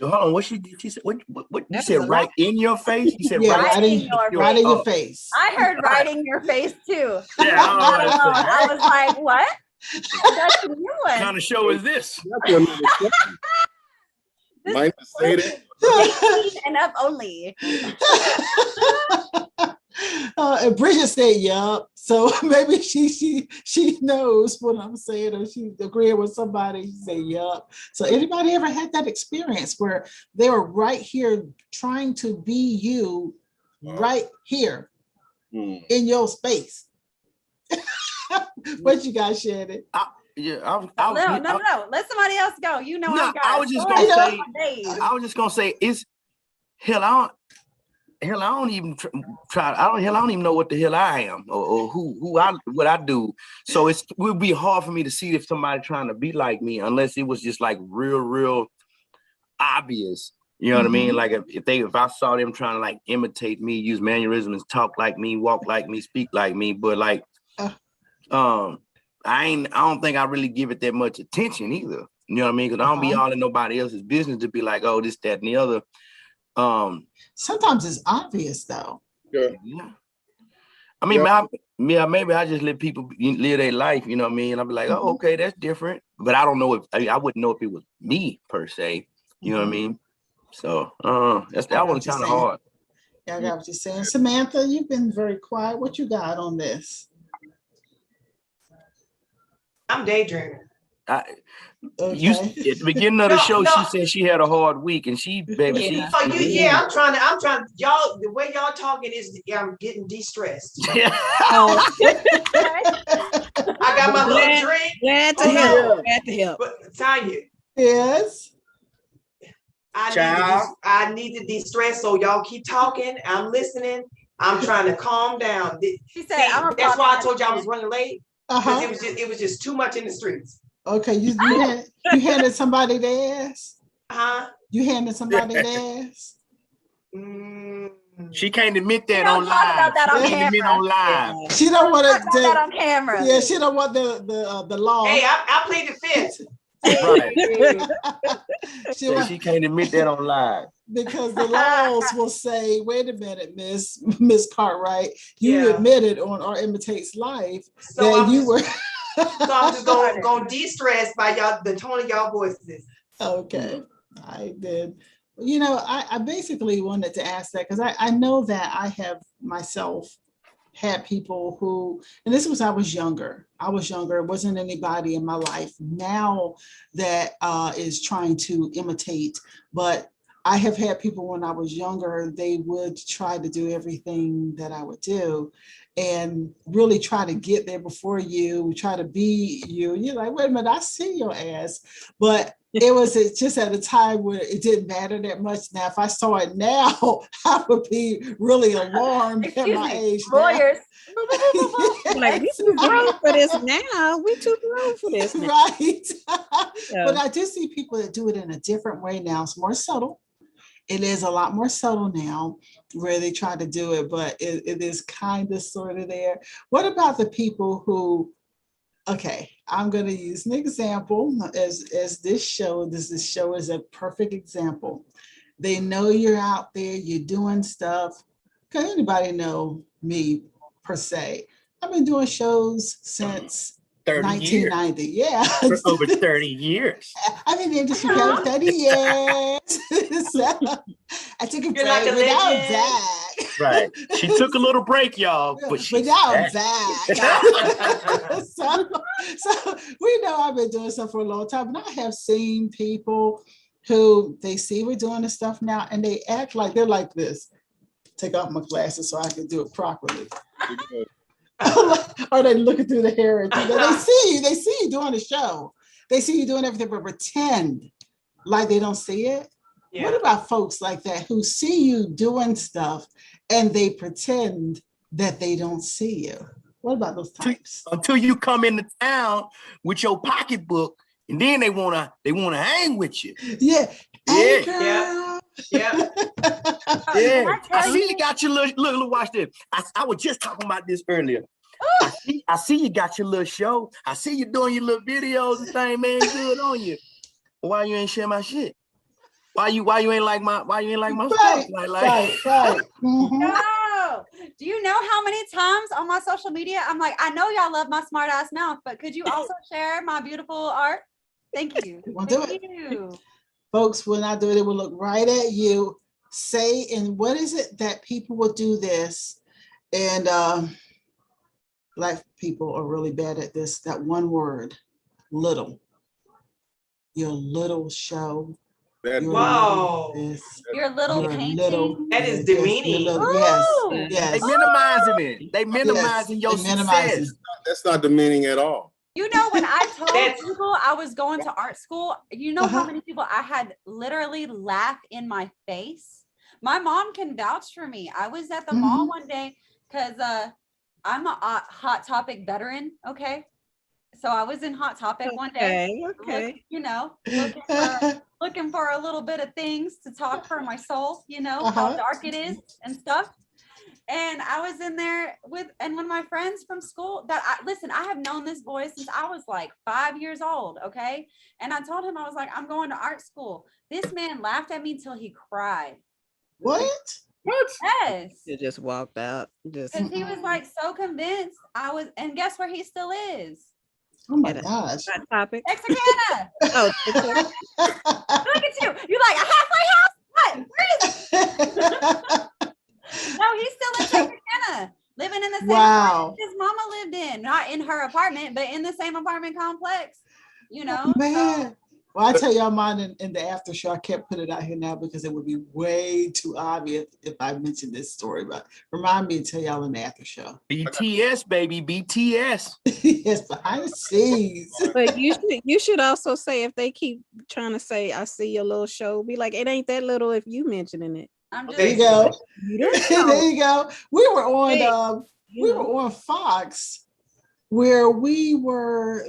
Hold on, what she said? What you said? Right in your face? You said right in your face. I heard right in your face too. Yeah, I was like, what? That's a new one. What kind of show is this? Might say that. And up only. And Bridget said, "Yup." So maybe she knows what I'm saying, or she's agreeing with somebody. She said, "Yup." So anybody ever had that experience where they were right here trying to be you, right here in your space? What you got, Shannon? No. Let somebody else go. You know, I was just gonna say, it's hell. I don't even try. I don't even know what the hell I am or what I do. So it would be hard for me to see if somebody trying to be like me, unless it was just like real obvious. You know what I mean? Like if I saw them trying to like imitate me, use mannerisms, talk like me, walk like me, speak like me, but like I don't think I really give it that much attention either. You know what I mean? Because I don't be all in nobody else's business to be like, oh, this, that, and the other. Sometimes it's obvious though. Yeah. I mean, maybe I just let people live their life. You know what I mean? I'll be like, oh, okay, that's different. But I don't know I wouldn't know if it was me per se. You know what I mean? So that one's kind of hard. Yeah, I got what you're saying. Samantha, you've been very quiet. What you got on this? I'm daydreaming. At the beginning of the show, she said she had a hard week, and I'm trying to, y'all, the way y'all talking is, I'm getting de-stressed. Yeah. I got my little drink. Glad to help. But Tanya. Yes. I need to de-stress, so y'all keep talking. I'm listening. I'm trying to calm down. She said, that's why I told you I was running late. Because it was just too much in the streets. Okay, you handed somebody their ass? You handed somebody their ass? She can't admit that on live. She don't want that on camera. Yeah, she don't want the law. Hey, I plead the fifth. Right. She can't admit that on live. Because the laws will say, wait a minute, Miss Cartwright, you admitted on our Imitates Life that you were. So I'm just going to de-stress by the tone of y'all voices. Okay, I did. You know, I basically wanted to ask that because I know that I have myself had people who, and this was I was younger. It wasn't anybody in my life now that is trying to imitate, but I have had people when I was younger, they would try to do everything that I would do and really try to get there before you, try to be you. You're like, wait a minute, I see your ass. But it was just at a time where it didn't matter that much. Now, if I saw it now, I would be really alarmed at my age. Lawyers. Like, we too grown for this now. We too grown for this now. Right. But I do see people that do it in a different way now. It's more subtle. It is a lot more subtle now where they try to do it, but it is kind of sort of there. What about the people who, okay, I'm going to use an example as this show is a perfect example. They know you're out there, you're doing stuff. Can anybody know me per se? I've been doing shows since 1990. Years. Yeah. For over 30 years. I've been in the industry for 30 years. So I took a break, like but now I'm back. Right. She took a little break, y'all, but now I'm back. so we know I've been doing stuff for a long time, and I have seen people who they see we're doing the stuff now, and they act like they're like this. Take off my glasses so I can do it properly. Or they looking through the hair and they see you doing the show. They see you doing everything, but pretend like they don't see it. What about folks like that who see you doing stuff and they pretend that they don't see you? What about those types? Until you come into town with your pocketbook, and then they wanna hang with you. Yeah. Hey, Yeah. Yeah. Yeah. I see you got your little look, watch this. I was just talking about this earlier. I see you got your little show. I see you doing your little videos and things, man. Good on you. Why you ain't share my shit? Why you ain't like my stuff? Right. Mm-hmm. No. Do you know how many times on my social media I'm like, I know y'all love my smart ass mouth, but could you also share my beautiful art? Thank you. Thank you. Folks, when I do it, it will look right at you. Say, and what is it that people will do this? And Black people are really bad at this. That one word, little. Your little show. Wow. Your little painting. That is demeaning. Yes. They minimizing it. They minimizing your success. That's not demeaning at all. You know, when I told people I was going to art school, you know how many people I had literally laugh in my face? My mom can vouch for me. I was at the mall one day because I'm a Hot Topic veteran, okay? So I was in Hot Topic one day, looking for a little bit of things to talk for my soul, how dark it is and stuff. And I was in there with one of my friends from school I have known this boy since I was like 5 years old, okay? And I told him, I was like, I'm going to art school. This man laughed at me till he cried. What? Yes. He just walked out. Because he was like so convinced and guess where he still is? Oh my gosh. That topic. Texarkana. Oh, look at you. You're like a halfway house? What? Where is it? No, he's still in Texarkana, living in the same apartment his mama lived in. Not in her apartment, but in the same apartment complex. Oh, man. So, well, I tell y'all mine in the after show. I can't put it out here now because it would be way too obvious if I mentioned this story. But remind me to tell y'all in the after show. BTS, baby, BTS. Yes, behind the scenes. But you should also say, if they keep trying to say, I see your little show, be like, it ain't that little if you mentioning it. There you go. There you go. We were on Fox. Where we were,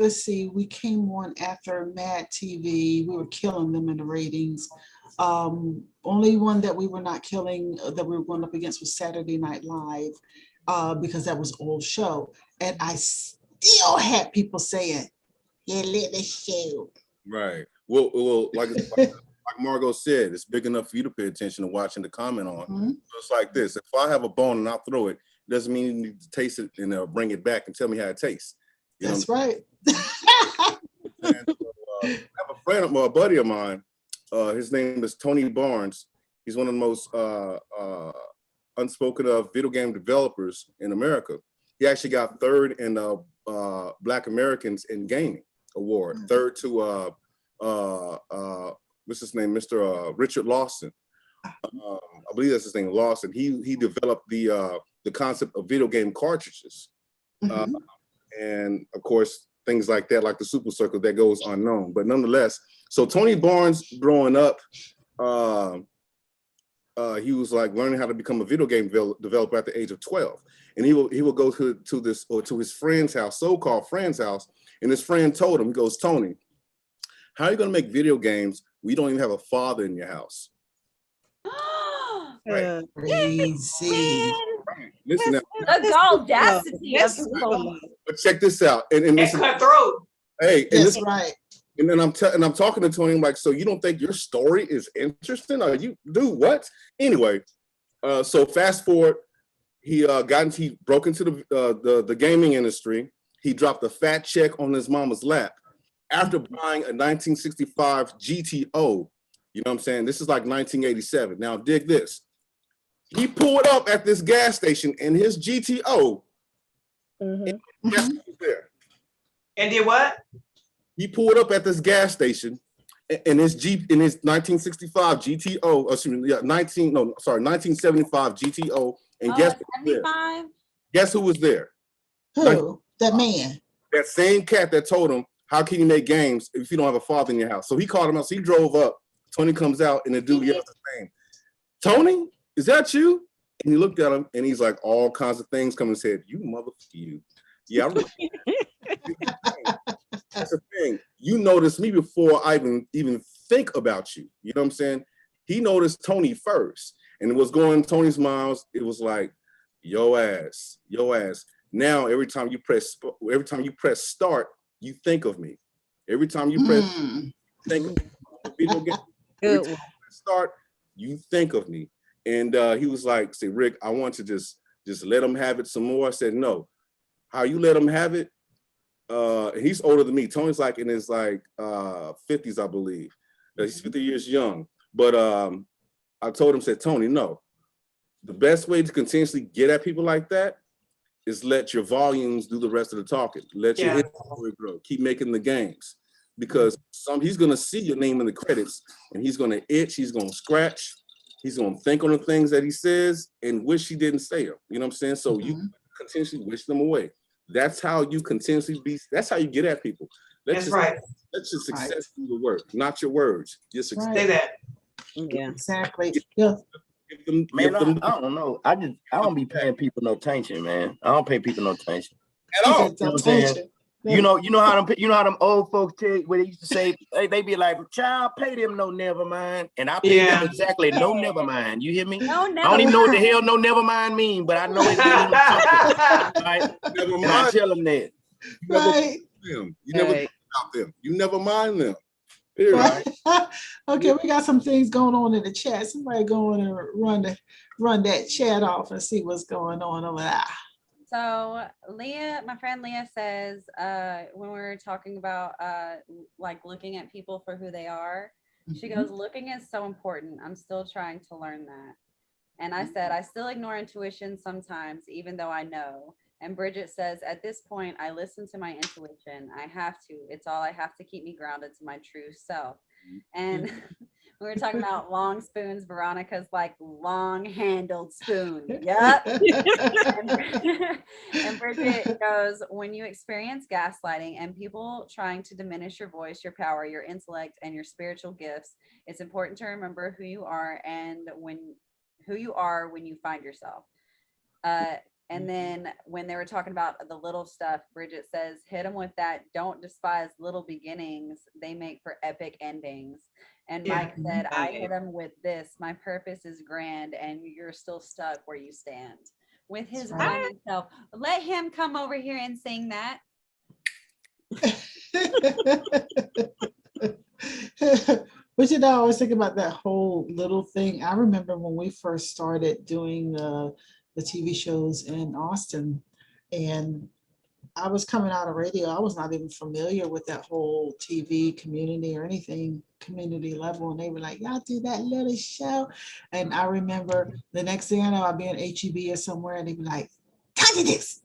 we came on after Mad TV. We were killing them in the ratings. Only one that we were not killing, that we were going up against, was Saturday Night Live, because that was old show. And I still had people saying, "You little show." Right. Well, like Margot said, it's big enough for you to pay attention to watch and to comment on. So it's like this: if I have a bone and I throw it, doesn't mean you need to taste it and bring it back and tell me how it tastes. That's right. And, I have a buddy of mine. His name is Tony Barnes. He's one of the most unspoken of video game developers in America. He actually got third in Black Americans in Gaming Award, third to what's his name, Mr. Richard Lawson. I believe that's his name, Lawson. He developed the concept of video game cartridges. And of course, things like that, like the Super Circle, that goes unknown. But nonetheless, so Tony Barnes growing up, he was like learning how to become a video game developer at the age of 12. And he will go to his friend's house, so-called friend's house, and his friend told him, he goes, "Tony, how are you gonna make video games? We don't even have a father in your house." Right. Crazy. Listen, the audacity of people. But check this out, and this cutthroat. Hey, and that's right. And then I'm talking to Tony. I'm like, so you don't think your story is interesting? Or you do what? Anyway, so fast forward, he broke into the gaming industry. He dropped a fat check on his mama's lap after buying a 1965 GTO. You know what I'm saying? This is like 1987. Now dig this. He pulled up at this gas station in his GTO. And guess who was there? And did what? He pulled up at this gas station in his 1965 GTO. 1975 GTO. And guess who was there? Who? That man. That same cat that told him, "How can you make games if you don't have a father in your house?" So he called him out. So he drove up Tony comes out and the dude yells his name. Tony, is that you? And he looked at him and he's like, all kinds of things come and said, you motherfucker, you. Yeah, that's the thing. You noticed me before I even think about you. You know what I'm saying? He noticed Tony first. And it was going Tony's mind, it was like, yo ass. Now every time you press start, you think of me. Every time you press think of video game, every time you press start, you think of me. And he was like, say, Rick, I want to just let him have it some more. I said, no. How you let him have it? He's older than me. Tony's like in his 50s, I believe. He's 50 years young. But I told him, said, Tony, no. The best way to continuously get at people like that is let your volumes do the rest of the talking. Let your inventory grow. Keep making the games. Because he's gonna see your name in the credits and he's gonna itch, he's gonna scratch, he's gonna think on the things that he says and wish he didn't say them. You know what I'm saying? So you continuously wish them away. That's how you continuously that's how you get at people. That's right. Let your success do the work, not your words. Your success. Say that. Yeah, exactly. Yeah. Man, I don't know. I don't be paying people no attention, man. I don't pay people no attention at all. You know what I'm saying? You know how them old folks tell where they used to say they be like, child, pay them no never mind. And I pay them exactly no never mind. You hear me? No, never I don't even know what the mind. hell no never mind mean, but I know it means something. Right? And I tell them that. You never think about them. You never mind them. Right. Okay, we got some things going on in the chat. Somebody go on and run that chat off and see what's going on over there. So Leah, my friend Leah says, when we were talking about like looking at people for who they are, she goes, looking is so important. I'm still trying to learn that. And I said, I still ignore intuition sometimes, even though I know. And Bridget says, at this point, I listen to my intuition. I have to. It's all I have to keep me grounded to my true self. And we were talking about long spoons. Veronica's like long-handled spoon. Yep. And Bridget goes, when you experience gaslighting and people trying to diminish your voice, your power, your intellect, and your spiritual gifts, it's important to remember who you are and who you are when you find yourself. And then when they were talking about the little stuff, Bridget says, hit them with that. Don't despise little beginnings. They make for epic endings. And Mike said, I hit him with this. My purpose is grand and you're still stuck where you stand. With his rhyming self. Let him come over here and sing that. But you know, I was thinking about that whole little thing. I remember when we first started doing the TV shows in Austin, and I was coming out of radio. I was not even familiar with that whole TV community or anything community level. And they were like, y'all do that little show. And I remember the next thing I know, I'd be in HEB or somewhere and they'd be like, Tanya Dixon.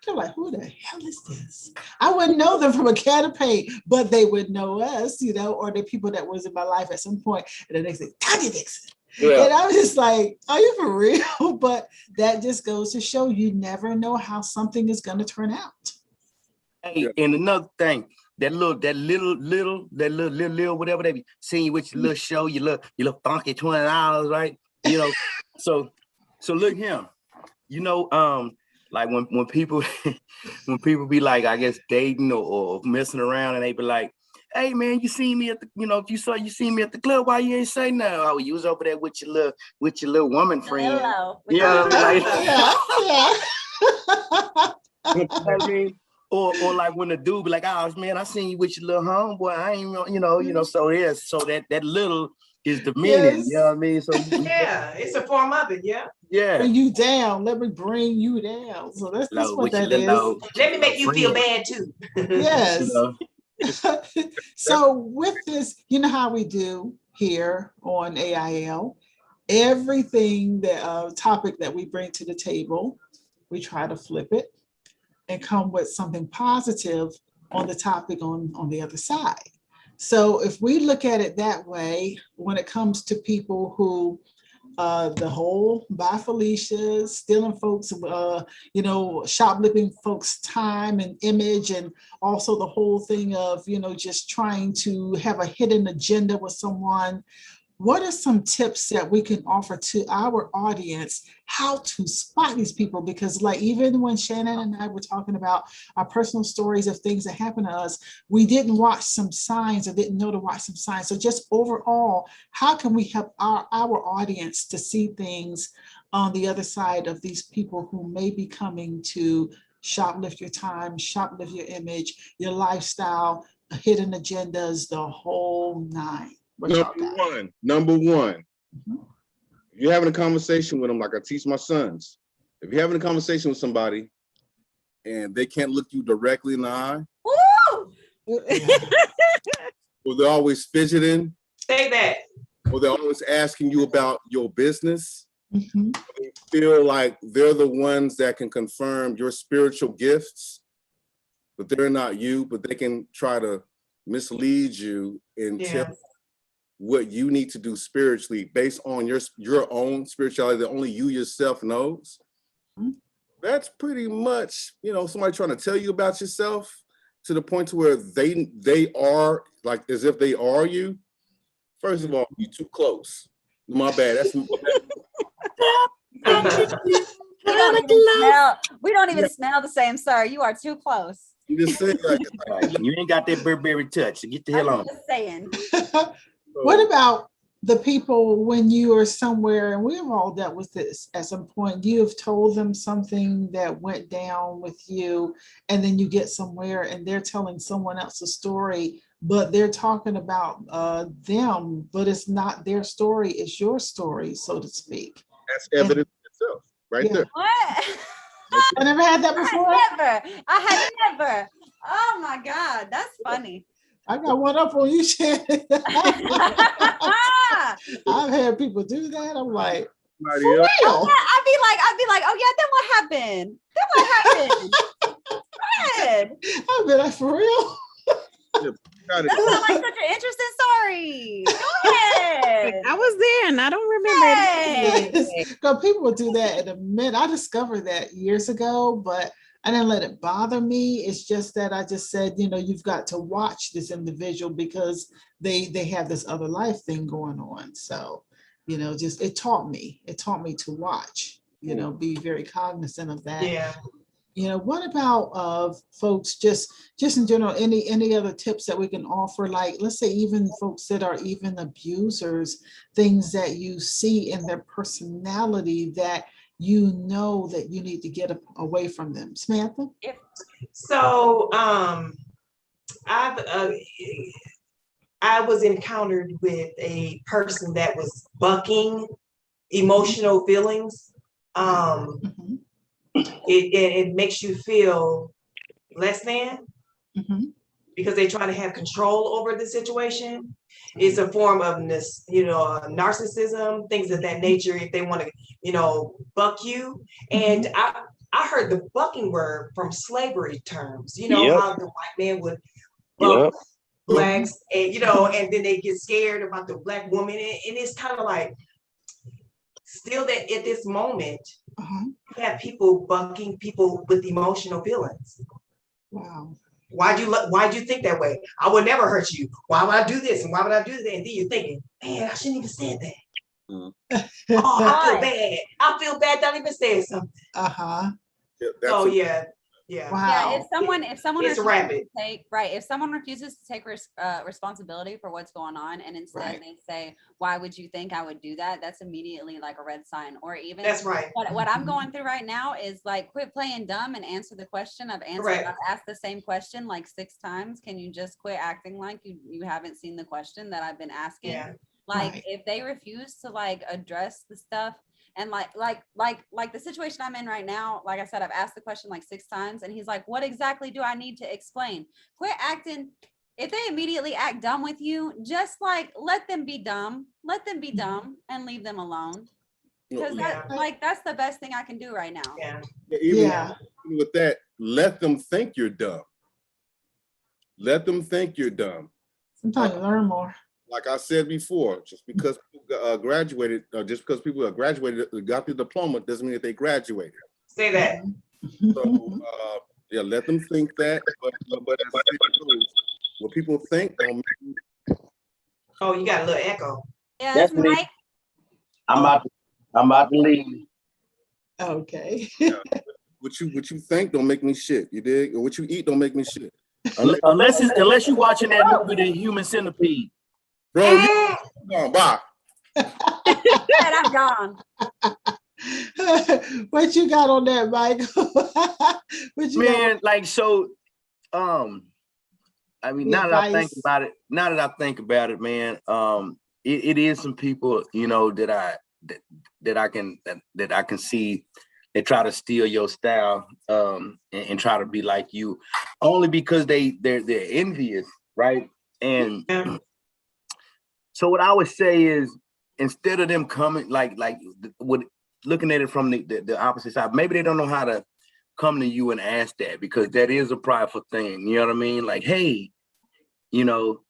They're like, who the hell is this? I wouldn't know them from a can of paint, but they would know us, you know, or the people that was in my life at some point. And then they say, Tanya Dixon. Yeah. And I was just like, are you for real? But that just goes to show you never know how something is going to turn out. Hey, and another thing, that little whatever they be seeing you with your little show, your little funky $20, right? You know, so look him, you know, like when people be like, I guess dating or messing around, and they be like, hey man, you see me at the, you know, if you see me at the club, why you ain't say no? Oh, you was over there with your little woman friend. Hello. Yeah, like, yeah. You know what I mean? Or like when the dude be like, oh man, I seen you with your little homeboy. I ain't, you know, so that little is the meaning. Yes. You know what I mean? So yeah, it's a form of it. Yeah. Yeah. Bring you down. Let me bring you down. So that's what that is. Let me make you feel bad too. Yes. You know? So with this, you know how we do here on AIL, everything that topic that we bring to the table, we try to flip it and come with something positive on the topic on the other side. So if we look at it that way, when it comes to people who the whole by Felicia, stealing folks, you know, shoplifting folks' time and image, and also the whole thing of, you know, just trying to have a hidden agenda with someone what are some tips that we can offer to our audience how to spot these people? Because like even when Shannon and I were talking about our personal stories of things that happened to us, we didn't watch some signs or didn't know to watch some signs. So just overall, how can we help our audience to see things on the other side of these people who may be coming to shoplift your time, shoplift your image, your lifestyle, hidden agendas, the whole nine? Number one, if you're having a conversation with them, like I teach my sons, if you're having a conversation with somebody and they can't look you directly in the eye, or they're always fidgeting, say that, or they're always asking you about your business, they feel like they're the ones that can confirm your spiritual gifts, but they're not you, but they can try to mislead you and tell what you need to do spiritually based on your own spirituality that only you yourself knows. That's pretty much, somebody trying to tell you about yourself to the point to where they are like as if they are you. First of all, you're too close. My bad. That's we don't even smell the same, sir. You are too close. You just say you ain't got that Burberry touch. Get the hell on. Just saying. What about the people when you are somewhere, and we've all dealt with this at some point, you have told them something that went down with you, and then you get somewhere and they're telling someone else's story, but they're talking about them, but it's not their story, it's your story, so to speak. That's evidence itself, right there. What? I never had that before. I had never. Oh my God, that's funny. I got one up on you, Shannon. I've had people do that. I'm like, for real? I'd be like, oh yeah, then what happened? Go ahead. I'd be like, for real? That sounds like such an interesting story. Go ahead. I was there and I don't remember it. Because people would do that in a minute. I discovered that years ago, but I didn't let it bother me. It's just that I just said, you've got to watch this individual because they have this other life thing going on. So, just it taught me to watch, be very cognizant of that. Yeah. What about folks just in general, any other tips that we can offer? Like, let's say even folks that are even abusers, things that you see in their personality that that you need to get away from them. Samantha? So I was encountered with a person that was bucking emotional feelings. It makes you feel less than because they're trying to have control over the situation. It's a form of narcissism, things of that nature. If they want to, buck you. And I heard the bucking word from slavery terms. How the white man would buck blacks, and and then they get scared about the black woman, and it's kind of like still that at this moment, you have people bucking people with emotional feelings. Wow. Why'd you think that way? I would never hurt you. Why would I do this? And why would I do that? And then you're thinking, man, I shouldn't even say that. Oh, I feel bad. I feel bad. Don't even say something. Yeah. Wow. Yeah. If someone it's refuses to take if someone refuses to take responsibility for what's going on, and instead they say, "Why would you think I would do that?" That's immediately like a red sign. Or even that's right. What I'm going through right now is like, quit playing dumb and answer the question. I've asked the same question like 6 times. Can you just quit acting like you haven't seen the question that I've been asking? Yeah. If they refuse to address the stuff. And like the situation I'm in right now, like I said, I've asked the question like 6 times, and he's like, what exactly do I need to explain? Quit acting. If they immediately act dumb with you, just let them be dumb. Let them be dumb and leave them alone. Because that's the best thing I can do right now. Even with that, let them think you're dumb. Let them think you're dumb. Sometimes you learn more. Like I said before, just because people graduated, just because people have graduated, got the diploma, doesn't mean that they graduated. Say that. So, let them think that. But what people think don't mean. Oh, you got a little echo. Yes, That's me. Mike. I'm about to leave. Okay. What you think don't make me shit. You dig? Or what you eat don't make me shit. Unless you're watching that movie, The Human Centipede. Bro, you on, bye. And I'm gone. What you got on that, Mike? What you Man, got? like so, I mean, now that I think about it, man, it is some people, you know, that I can see that try to steal your style, and try to be like you, only because they're envious, right? And so what I would say is, instead of them coming looking at it from the opposite side, maybe they don't know how to come to you and ask that, because that is a prideful thing. You know what I mean? Like, hey, you know,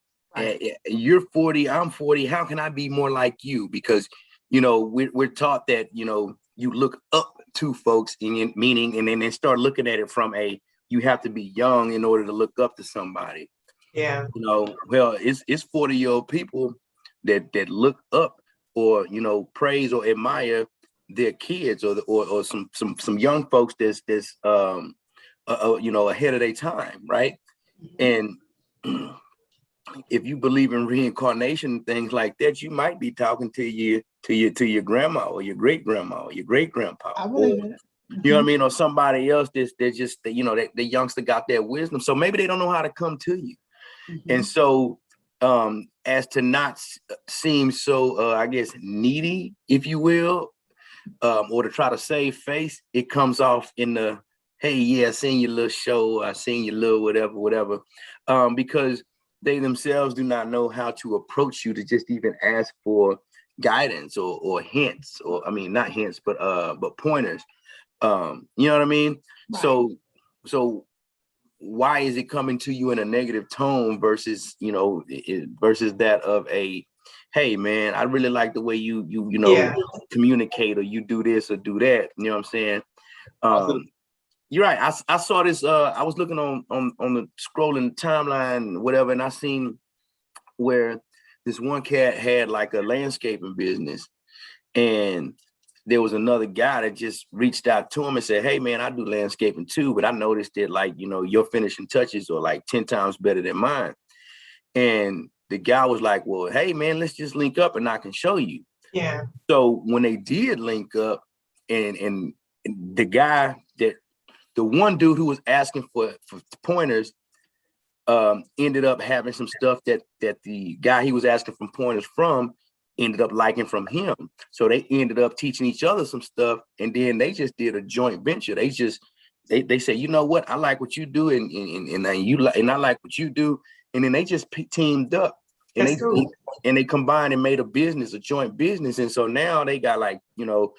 you're 40, I'm 40. How can I be more like you? Because, you know, we're taught that, you know, you look up to folks, meaning, and then they start looking at it from you have to be young in order to look up to somebody. Yeah. You know, well, it's 40-year-old people that look up, or, you know, praise or admire their kids, or some young folks that's you know, ahead of their time, right? And if you believe in reincarnation and things like that, you might be talking to your grandma, or your great grandma, or your great grandpa. I believe it. You know what I mean? Or somebody else that's just, you know, the youngster got that wisdom. So maybe they don't know how to come to you. And so as to not seem so, I guess, needy, if you will, or to try to save face, it comes off in the, hey, yeah, I seen your little show, I seen your little whatever, because they themselves do not know how to approach you to just even ask for guidance or hints, or I mean, not hints, but pointers. You know what I mean? Right. So why is it coming to you in a negative tone versus, you know, versus that of a, hey man, I really like the way you know, communicate, or you do this or do that. You know what I'm saying? You're right. I saw this. I was looking on the scrolling timeline, whatever, and I seen where this one cat had like a landscaping business, and there was another guy that just reached out to him and said, hey man, I do landscaping too, but I noticed that, like, you know, your finishing touches are like 10 times better than mine. And the guy was like, well, hey man, let's just link up and I can show you. Yeah. So when they did link up, and the guy the one dude who was asking for pointers ended up having some stuff that the guy he was asking for pointers from ended up liking from him. So they ended up teaching each other some stuff, and then they just did a joint venture. They say, you know what, I like what you do, and I like what you do, and then they just teamed up, and they combined and made a joint business. And so now they got, like, you know,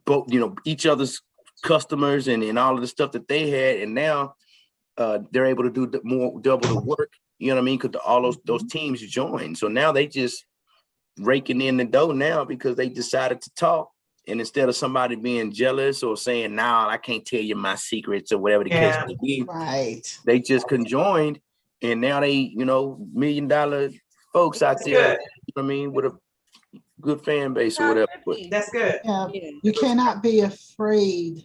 both, you know, each other's customers and all of the stuff that they had, and now they're able to do double the work. You know what I mean? Because all those teams joined. So now they just raking in the dough now, because they decided to talk. And instead of somebody being jealous or saying, nah, I can't tell you my secrets, or whatever the case may be, they just conjoined, and now they, you know, $1 million folks out there. You know what I mean? With a good fan base or whatever. But that's good. Yeah, you cannot be afraid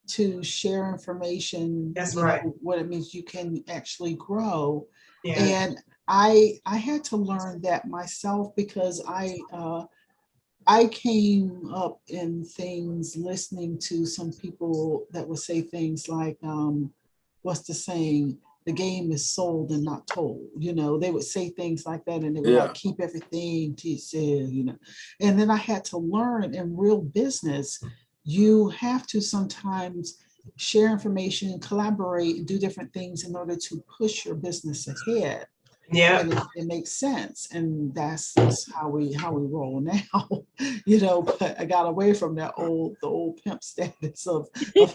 to share information. That's right. What it means, you can actually grow. Yeah. And I had to learn that myself, because I came up in things listening to some people that would say things like, what's the saying? The game is sold and not told. You know, they would say things like that, and they would like, keep everything to yourself, you know. And then I had to learn, in real business, you have to sometimes share information, collaborate, and do different things in order to push your business ahead. Yeah, and it makes sense, and that's how we roll now. You know, but I got away from the old pimp status of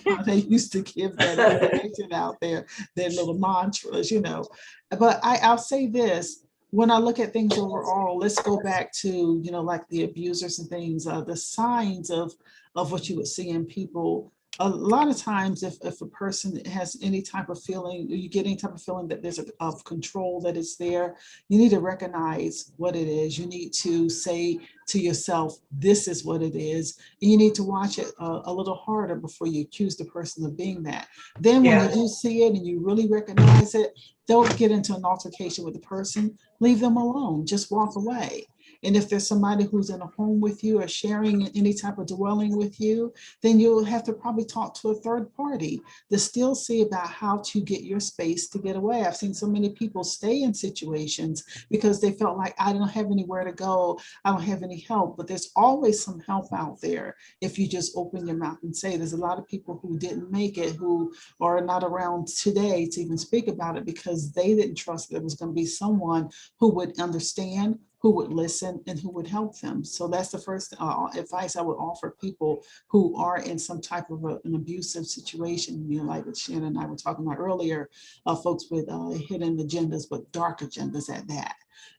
how they used to give that information out there, their little mantras, you know. But I'll say this: when I look at things overall, let's go back to, you know, like the abusers and things, the signs of what you would see in people. a lot of times if a person has any type of feeling, you get any type of feeling that there's of control that is there, you need to recognize what it is. You need to say to yourself, this is what it is. And you need to watch it a little harder before you accuse the person of being that. Then when you do see it and you really recognize it, don't get into an altercation with the person. Leave them alone. Just walk away. And if there's somebody who's in a home with you or sharing any type of dwelling with you, then you'll have to probably talk to a third party to still see about how to get your space to get away. I've seen so many people stay in situations because they felt like, I don't have anywhere to go. I don't have any help, but there's always some help out there. If you just open your mouth and say, there's a lot of people who didn't make it, who are not around today to even speak about it because they didn't trust there was going to be someone who would understand, who would listen, and who would help them. So that's the first advice I would offer people who are in some type of an abusive situation, you know, like what Shannon and I were talking about earlier, folks with hidden agendas, but dark agendas at that.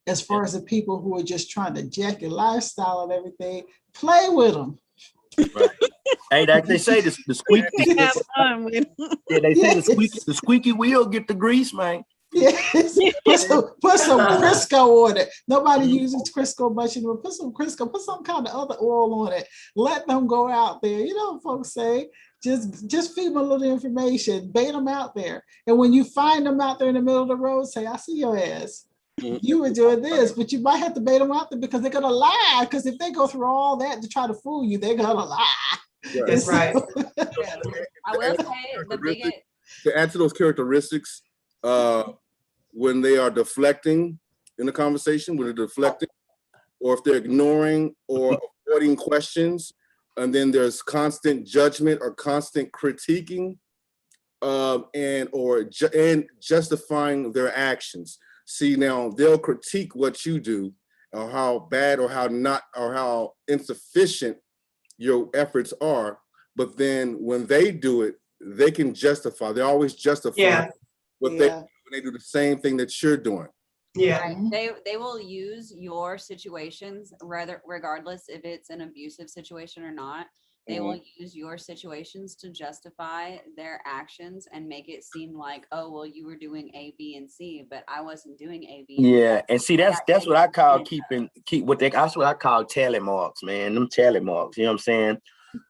As far as the people who are just trying to jack your lifestyle and everything, play with them. Right. Hey, like they say, the squeaky, they say the squeaky wheel get the grease, man. Yes, put some Crisco on it. Nobody uses Crisco much anymore. Put some Crisco, put some kind of other oil on it. Let them go out there. You know what folks say? Just feed them a little information, bait them out there. And when you find them out there in the middle of the road, say, I see your ass. You were doing this, but you might have to bait them out there because they're gonna lie. Because if they go through all that to try to fool you, they're gonna lie. Right. That's right. I will say the biggest to add to those characteristics, when they are deflecting in the conversation, when they're deflecting, or if they're ignoring or avoiding questions, and then there's constant judgment or constant critiquing, and justifying their actions. See, now they'll critique what you do, or how bad or how insufficient your efforts are, but then when they do it, they can justify. They always justify what they do when they do the same thing that you're doing. Yeah. Right. They will use your situations, regardless if it's an abusive situation or not. They will use your situations to justify their actions and make it seem like, oh, well, you were doing A, B, and C, but I wasn't doing A, B. Yeah, and see, that's what I call that's what I call tally marks, man. Them tally marks. You know what I'm saying?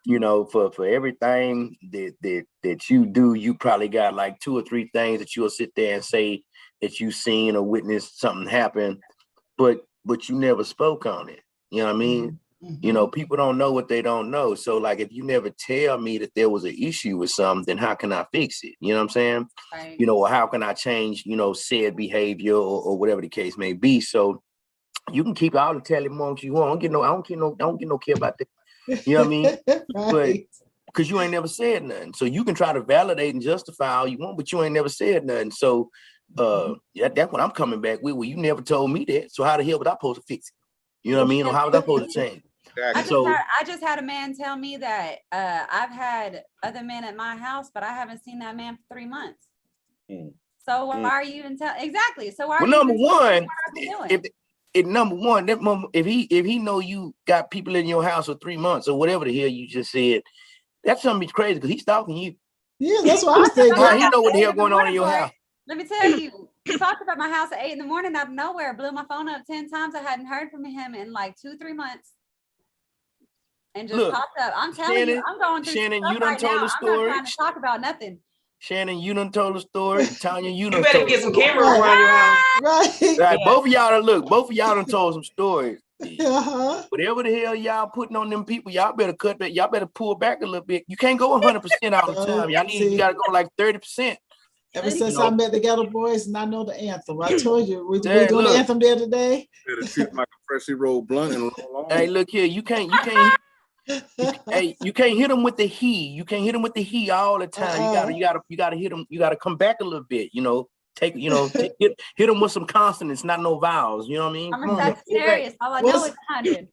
You know, for everything that you do, you probably got like 2 or 3 things that you'll sit there and say that you seen or witnessed something happen, but you never spoke on it. You know what I mean? You know, people don't know what they don't know. So like, if you never tell me that there was an issue with something, then how can I fix it? You know what I'm saying? Right. You know, or how can I change, you know, said behavior or whatever the case may be. So you can keep all the tally marks you want. I don't get no care about that. You know what I mean? Right. But because you ain't never said nothing. So you can try to validate and justify all you want, but you ain't never said nothing. So that's what I'm coming back with. Well, you never told me that. So how the hell was I supposed to fix it? You know what I mean? Or how was I supposed to change? I just had a man tell me that I've had other men at my house, but I haven't seen that man for 3 months. So why are you even telling? Exactly. So why are you number one, if he know you got people in your house for 3 months or whatever the hell you just said, that's something crazy because he's stalking you. Yeah, that's what I was thinking. He know what the hell going on in your house. Let me tell you, he talked about my house at 8 a.m. out of nowhere, blew my phone up 10 times. I hadn't heard from him in like 2-3 months. And just popped up. I'm telling you, I'm going through Shannon, stuff you done right told now. the story. I'm not trying to talk about nothing. Shannon, you done told the story. Tanya, you done better told get some cameras around your house. Right. Both of y'all done told some stories. Whatever the hell y'all putting on them people, y'all better cut back. Y'all better pull back a little bit. You can't go 100% all the time. You gotta go like 30%. Ever since I met the Ghetto Boys and I know the anthem, I told you we doing the anthem the other day. Better shoot like a freshly rolled blunt and roll on. Hey, look here, you can't hit them with the he. You can't hit them with the he all the time. You gotta hit them. You gotta come back a little bit. You know, hit them with some consonants, not no vowels. You know what I mean? I'm a Sagittarius. All I know is 100.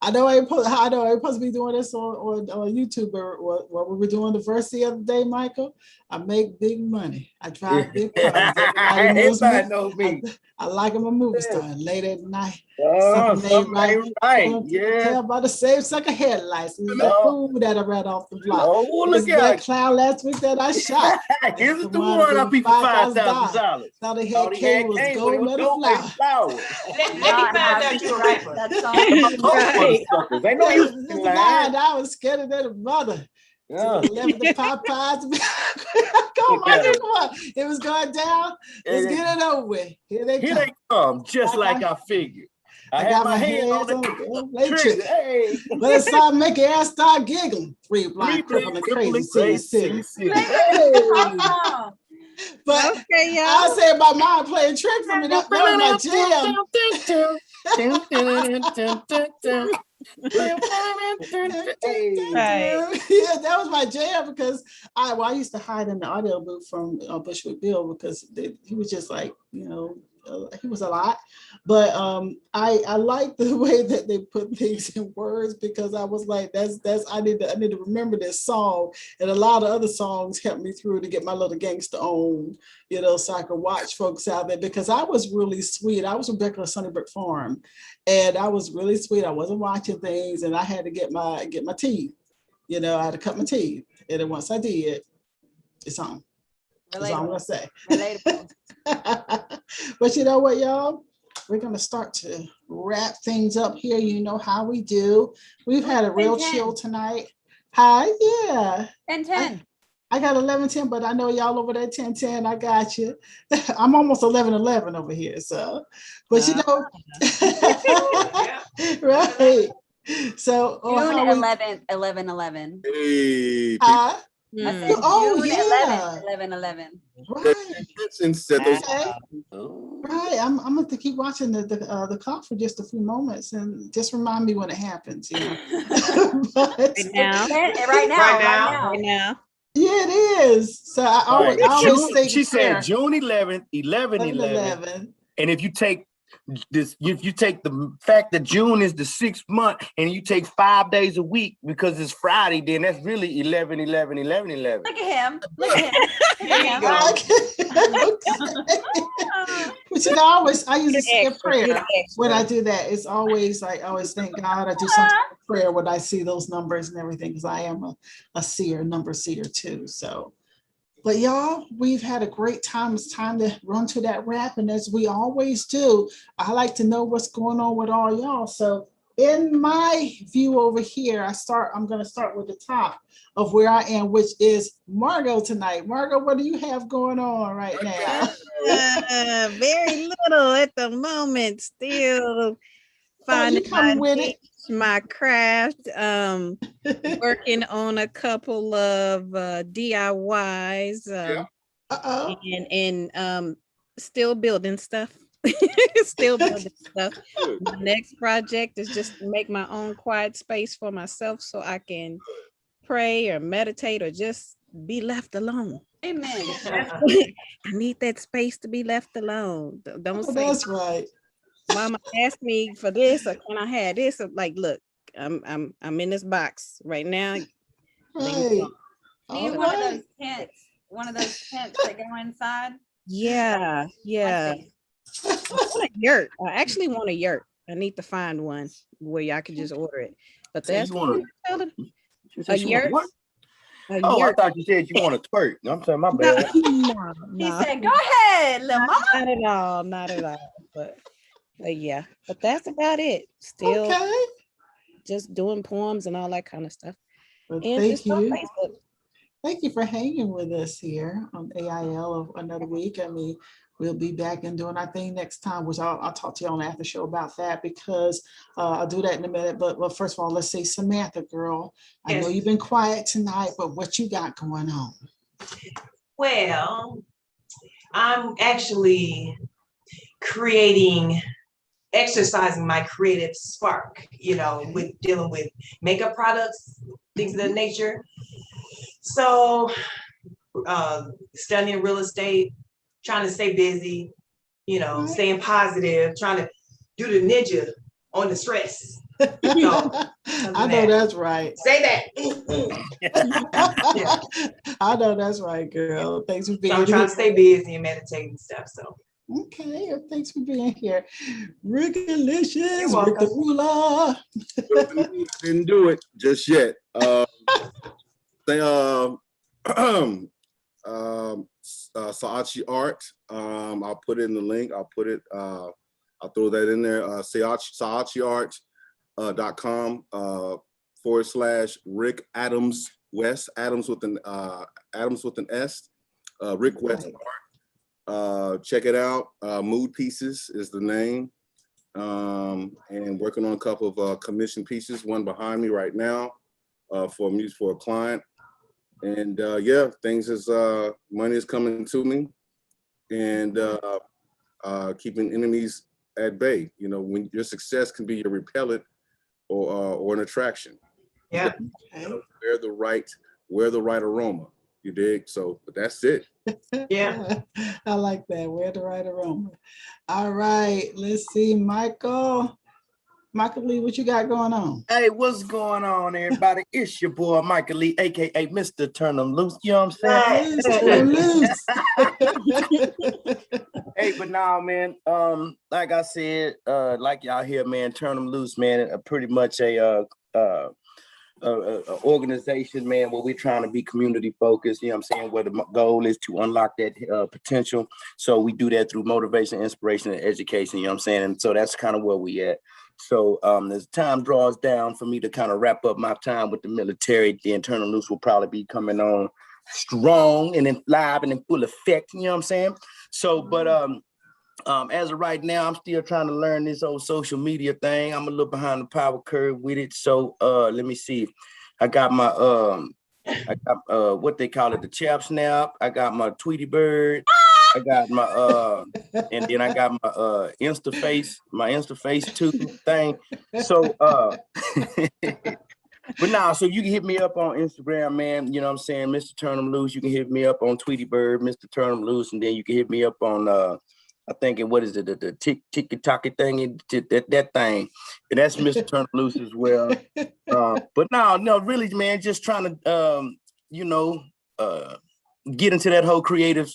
I know I ain't supposed to be doing this on YouTube, but what we were doing the verse the other day, Michael. I make big money. I drive big cars. Everybody knows me. I like I'm a movie star. Late at night. Something ain't right. Yeah. Tell about the same sucker headlights. It was that fool that I read off the block. Oh, This look that at clown last week that I shot. Here's the one I picked for $5,000. Thought the head came was gold metal flower. Let me find out you're right. That's all. They know you. I was scared of their mother. Yeah. To the left of the Popeyes. Come on. It was going down. Let's get it over with. Here they come, just like I figured. I got my hands on the trigger. Hey. But it started making ass start giggling. Three blind cripple and crazy city. But okay, I said my mom playing tricks on me. That was my jam. Yeah, that was my jam because I used to hide in the audio booth from Bushwick Bill because he was just like, he was a lot, but I like the way that they put things in words because I was like, I need to remember this song, and a lot of other songs helped me through to get my little gangster on, so I could watch folks out there because I was really sweet. I was Rebecca of Sunnybrook Farm, and I was really sweet. I wasn't watching things, and I had to get my teeth. I had to cut my teeth, and then once I did, it's on. That's all I'm gonna say. Relatable. But you know what, y'all? We're gonna start to wrap things up here. You know how we do. We've had a real chill tonight. Hi, yeah. 10-10. I got 11-10, but I know y'all over there 10-10. I got you. I'm almost 11-11 over here. So, but right. So, June 11th, 11-11. Hey. Hi. I said June 11th, 11-11. Right. Right. I'm going to have to keep watching the clock for just a few moments and just remind me when it happens. But, right now. Yeah, it is. So I always think she said June 11th, 11-11. And if you take the fact that June is the 6th month and you take 5 days a week because it's Friday, then that's really 11-11-11-11. Look at him. But I usually say a prayer when I do that. It's always like, I always thank God. I do some prayer when I see those numbers and everything because I am a seer, number seer too. So. But y'all, we've had a great time. It's time to run to that wrap. And as we always do, I like to know what's going on with all y'all. So in my view over here, I'm going to start with the top of where I am, which is Margot tonight. Margot, what do you have going on right now? Very little at the moment. Still finding my craft, working on a couple of DIYs, and still building stuff. The next project is just to make my own quiet space for myself so I can pray or meditate or just be left alone. Amen. I need that space to be left alone. Don't say that's right. Mama asked me for this, or can I have this? I'm like, look, I'm in this box right now. Right. Need one of those tents that go inside. Yeah. I want a yurt. I actually want a yurt. I need to find one where y'all can just order it. But that's a yurt. I thought you said you want to twerk. I'm saying my bad. No. He said, "Go ahead, little mama." Not at all. But yeah, but that's about it. Still just doing poems and all that kind of stuff. Well, thank you. Thank you for hanging with us here on AIL another week. I mean, we'll be back and doing our thing next time, which I'll talk to you on the after show about that because I'll do that in a minute. But well, first of all, let's say Samantha, girl, I know you've been quiet tonight, but what you got going on? Well, I'm actually exercising my creative spark, with dealing with makeup products, things of that nature. So studying real estate, trying to stay busy, staying positive, trying to do the ninja on the stress. I know that's right. Say that. I know that's right, girl. Thanks for being I'm trying to stay busy and meditating and stuff. So okay, thanks for being here. Rickalicious, you're welcome. Rickalula. Didn't do it just yet. Saachi Art. I'll put it in the link. I'll throw that in there. SaachiArt.com /Rick Adams West. Adams with an S. Rick West Art. Check it out. Mood Pieces is the name. And working on a couple of commission pieces. One behind me right now for a client. And yeah, things is money is coming to me, and keeping enemies at bay. You know, when your success can be your repellent or an attraction. Yeah. Wear the right aroma. You dig? So, but that's it. Yeah. I like that. Wear the right aroma. All right. Let's see, Michael. Michael Lee, what you got going on? Hey, what's going on, everybody? It's your boy, Michael Lee, aka Mr. Turn 'em Loose. You know what I'm saying? Turn loose. Hey, but now, man, like I said, like y'all hear, man, Turn 'em Loose, man, pretty much a organization, man, where we're trying to be community focused, you know what I'm saying, where the goal is to unlock that potential. So we do that through motivation, inspiration, and education, you know what I'm saying? And so that's kind of where we at. So as time draws down for me to kind of wrap up my time with the military, the Internal Loose will probably be coming on strong and in live and in full effect, you know what I'm saying? So, but as of right now, I'm still trying to learn this old social media thing. I'm a little behind the power curve with it. So let me see. I got my what they call it, the Chap Snap. I got my Tweety Bird. I got my and then I got my Insta Face 2 thing. So but now, so you can hit me up on Instagram, man. You know what I'm saying, Mr. Turn 'em Loose. You can hit me up on Tweety Bird, Mr. Turn 'em Loose, and then you can hit me up on I think what is it, the ticky-tacky thing, that thing. And that's Mr. Turn 'em Loose as well. But no, really, man, just trying to get into that whole creative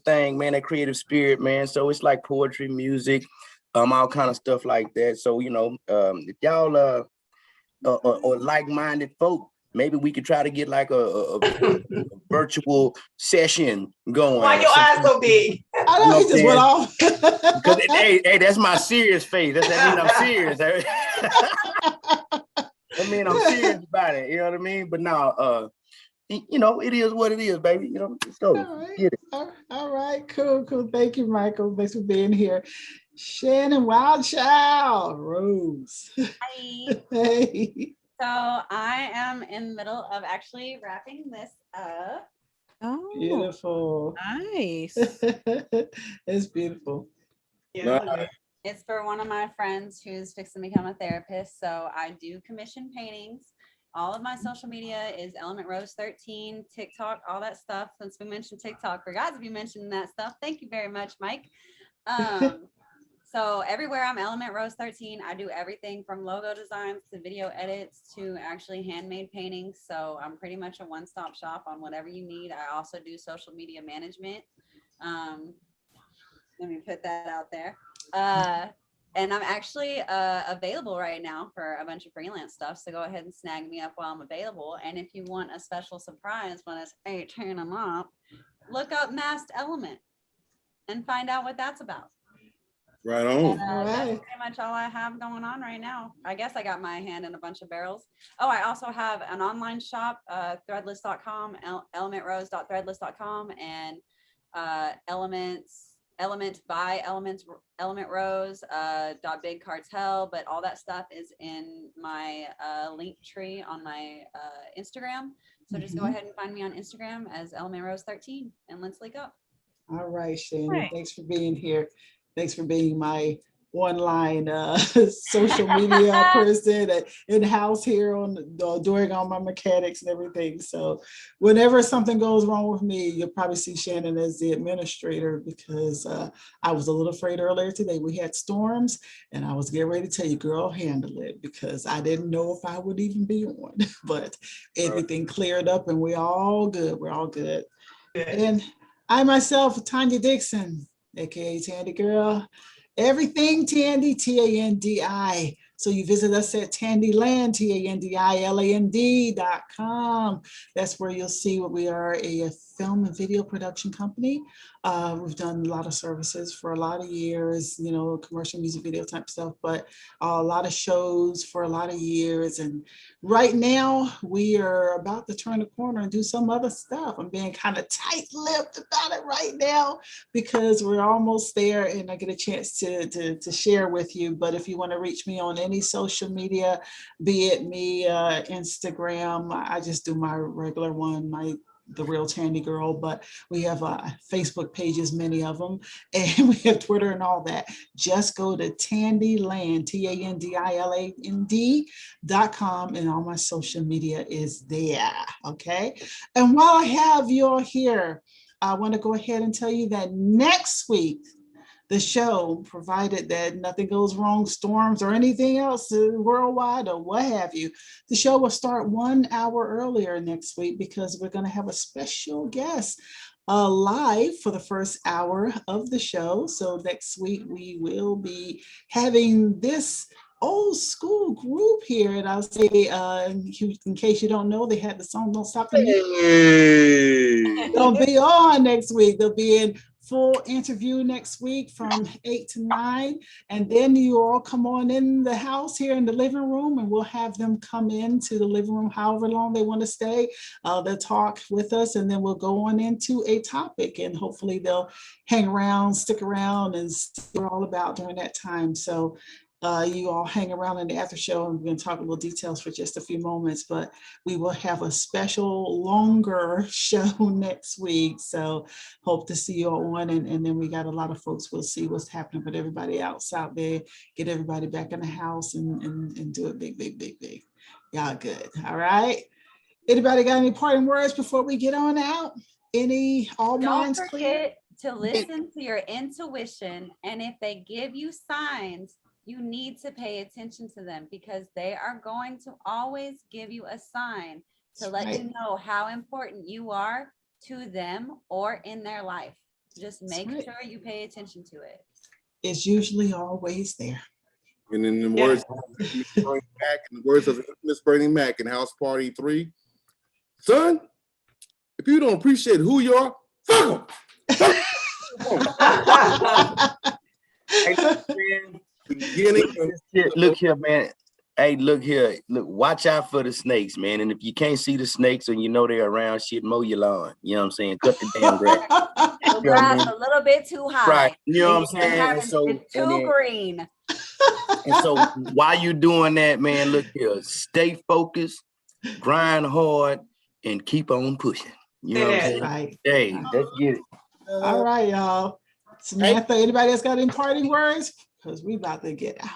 thing, man, that creative spirit, man. So it's like poetry, music, all kind of stuff like that. So, if y'all or like-minded folk, maybe we could try to get like a virtual session going. Why your eyes so big? I know, he just went off. Because hey, that's my serious face. That means I'm serious. I mean, I'm serious about it. You know what I mean? But now, it is what it is, baby. Let's go. Get it. All right, cool. Thank you, Michael. Thanks for being here. Shannon Wildchild Rose. Hi. Hey. So I am in the middle of actually wrapping this up. Oh, beautiful. Nice. It's beautiful. Yeah. It's for one of my friends who's fixing to become a therapist. So I do commission paintings. All of my social media is Element Rose 13, TikTok, all that stuff. Since we mentioned TikTok, forgot to be mentioning that stuff. Thank you very much, Mike. So everywhere I'm Element Rose 13, I do everything from logo designs to video edits to actually handmade paintings. So I'm pretty much a one-stop shop on whatever you need. I also do social media management. Let me put that out there. And I'm actually available right now for a bunch of freelance stuff. So go ahead and snag me up while I'm available. And if you want a special surprise when it's 18 a month, look up Masked Element and find out what that's about. Right on. That's pretty much all I have going on right now. I guess I got my hand in a bunch of barrels. Oh, I also have an online shop, threadless.com, elementrose.threadless.com, and Element Rose, Big Cartel, but all that stuff is in my link tree on my Instagram. So just go ahead and find me on Instagram as Element Rose 13 and let's link up. All right, Shannon. Thanks for being here. Thanks for being my online social media person, in-house here doing all my mechanics and everything. So whenever something goes wrong with me, you'll probably see Shannon as the administrator, because I was a little afraid earlier today. We had storms and I was getting ready to tell you, girl, handle it, because I didn't know if I would even be on, but everything cleared up and we're all good. We're all good. And I myself, Tanya Dixon, aka Tandy Girl, everything Tandy, Tandi. So you visit us at Tandyland, TANDILAND.com. That's where you'll see what we are, a film and video production company. We've done a lot of services for a lot of years, you know, commercial music video type stuff, but a lot of shows for a lot of years. And right now we are about to turn the corner and do some other stuff. I'm being kind of tight-lipped about it right now because we're almost there and I get a chance to share with you. But if you want to reach me on any social media, be it me, Instagram, I just do my regular one, the Real Tandy Girl, but we have Facebook pages, many of them, and we have Twitter and all that. Just go to Tandyland, TANDILAND.com, and all my social media is there, okay? And while I have you all here, I want to go ahead and tell you that next week, the show, provided that nothing goes wrong, storms or anything else worldwide or what have you, the show will start 1 hour earlier next week because we're going to have a special guest live for the first hour of the show. So next week we will be having this old school group here, and I'll say in case you don't know, they had the song Don't Stop the Music. They'll be on next week. They'll be in full interview next week from 8 to 9, and then you all come on in the house here in the living room, and we'll have them come into the living room however long they want to stay. They'll talk with us, and then we'll go on into a topic, and hopefully they'll hang around, stick around, and see what we're all about during that time. So you all hang around in the after show, and we're going to talk a little details for just a few moments, but we will have a special longer show next week. So hope to see you all on, and then we got a lot of folks. We'll see what's happening with everybody else out there, get everybody back in the house and do it big. Y'all good. All right. Anybody got any parting words before we get on out? All minds clear? To listen to your intuition, and if they give you signs, you need to pay attention to them, because they are going to always give you a sign to let you know how important you are to them or in their life. Just make sure you pay attention to it. It's usually always there. And in the words of Miss Bernie Mac in House Party 3, son, if you don't appreciate who you are, fuck them. Look here, man. Hey, look here. Look, watch out for the snakes, man. And if you can't see the snakes and you know they're around, shit, mow your lawn. You know what I'm saying? Cut the damn grass. The grass a little bit too high. Right. You know what I'm saying? It's too green. And so while you doing that, man, look here. Stay focused, grind hard, and keep on pushing. You know what I'm saying? Right. Hey, let's get it. All right, y'all. Samantha, anybody else got any parting words? Because we about to get out.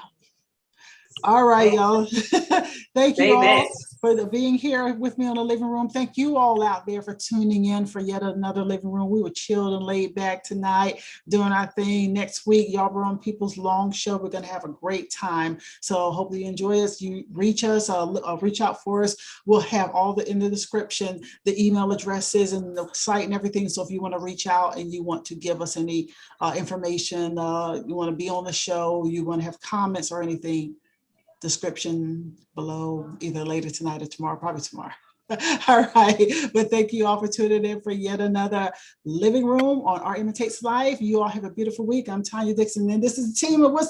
All right, y'all. Thank you all for being here with me on the living room. Thank you all out there for tuning in for yet another living room. We were chilled and laid back tonight doing our thing. Next week, y'all were on People's Long Show. We're going to have a great time. So hopefully you enjoy us. You reach us, reach out for us. We'll have all in the description, the email addresses and the site and everything. So if you want to reach out and you want to give us any information, you want to be on the show, you want to have comments or anything, description below, either later tonight or tomorrow, probably tomorrow. All right, but thank you all for tuning in for yet another living room on Art Imitates Live. You all have a beautiful week. I'm Tanya Dixon, and this is the team of What's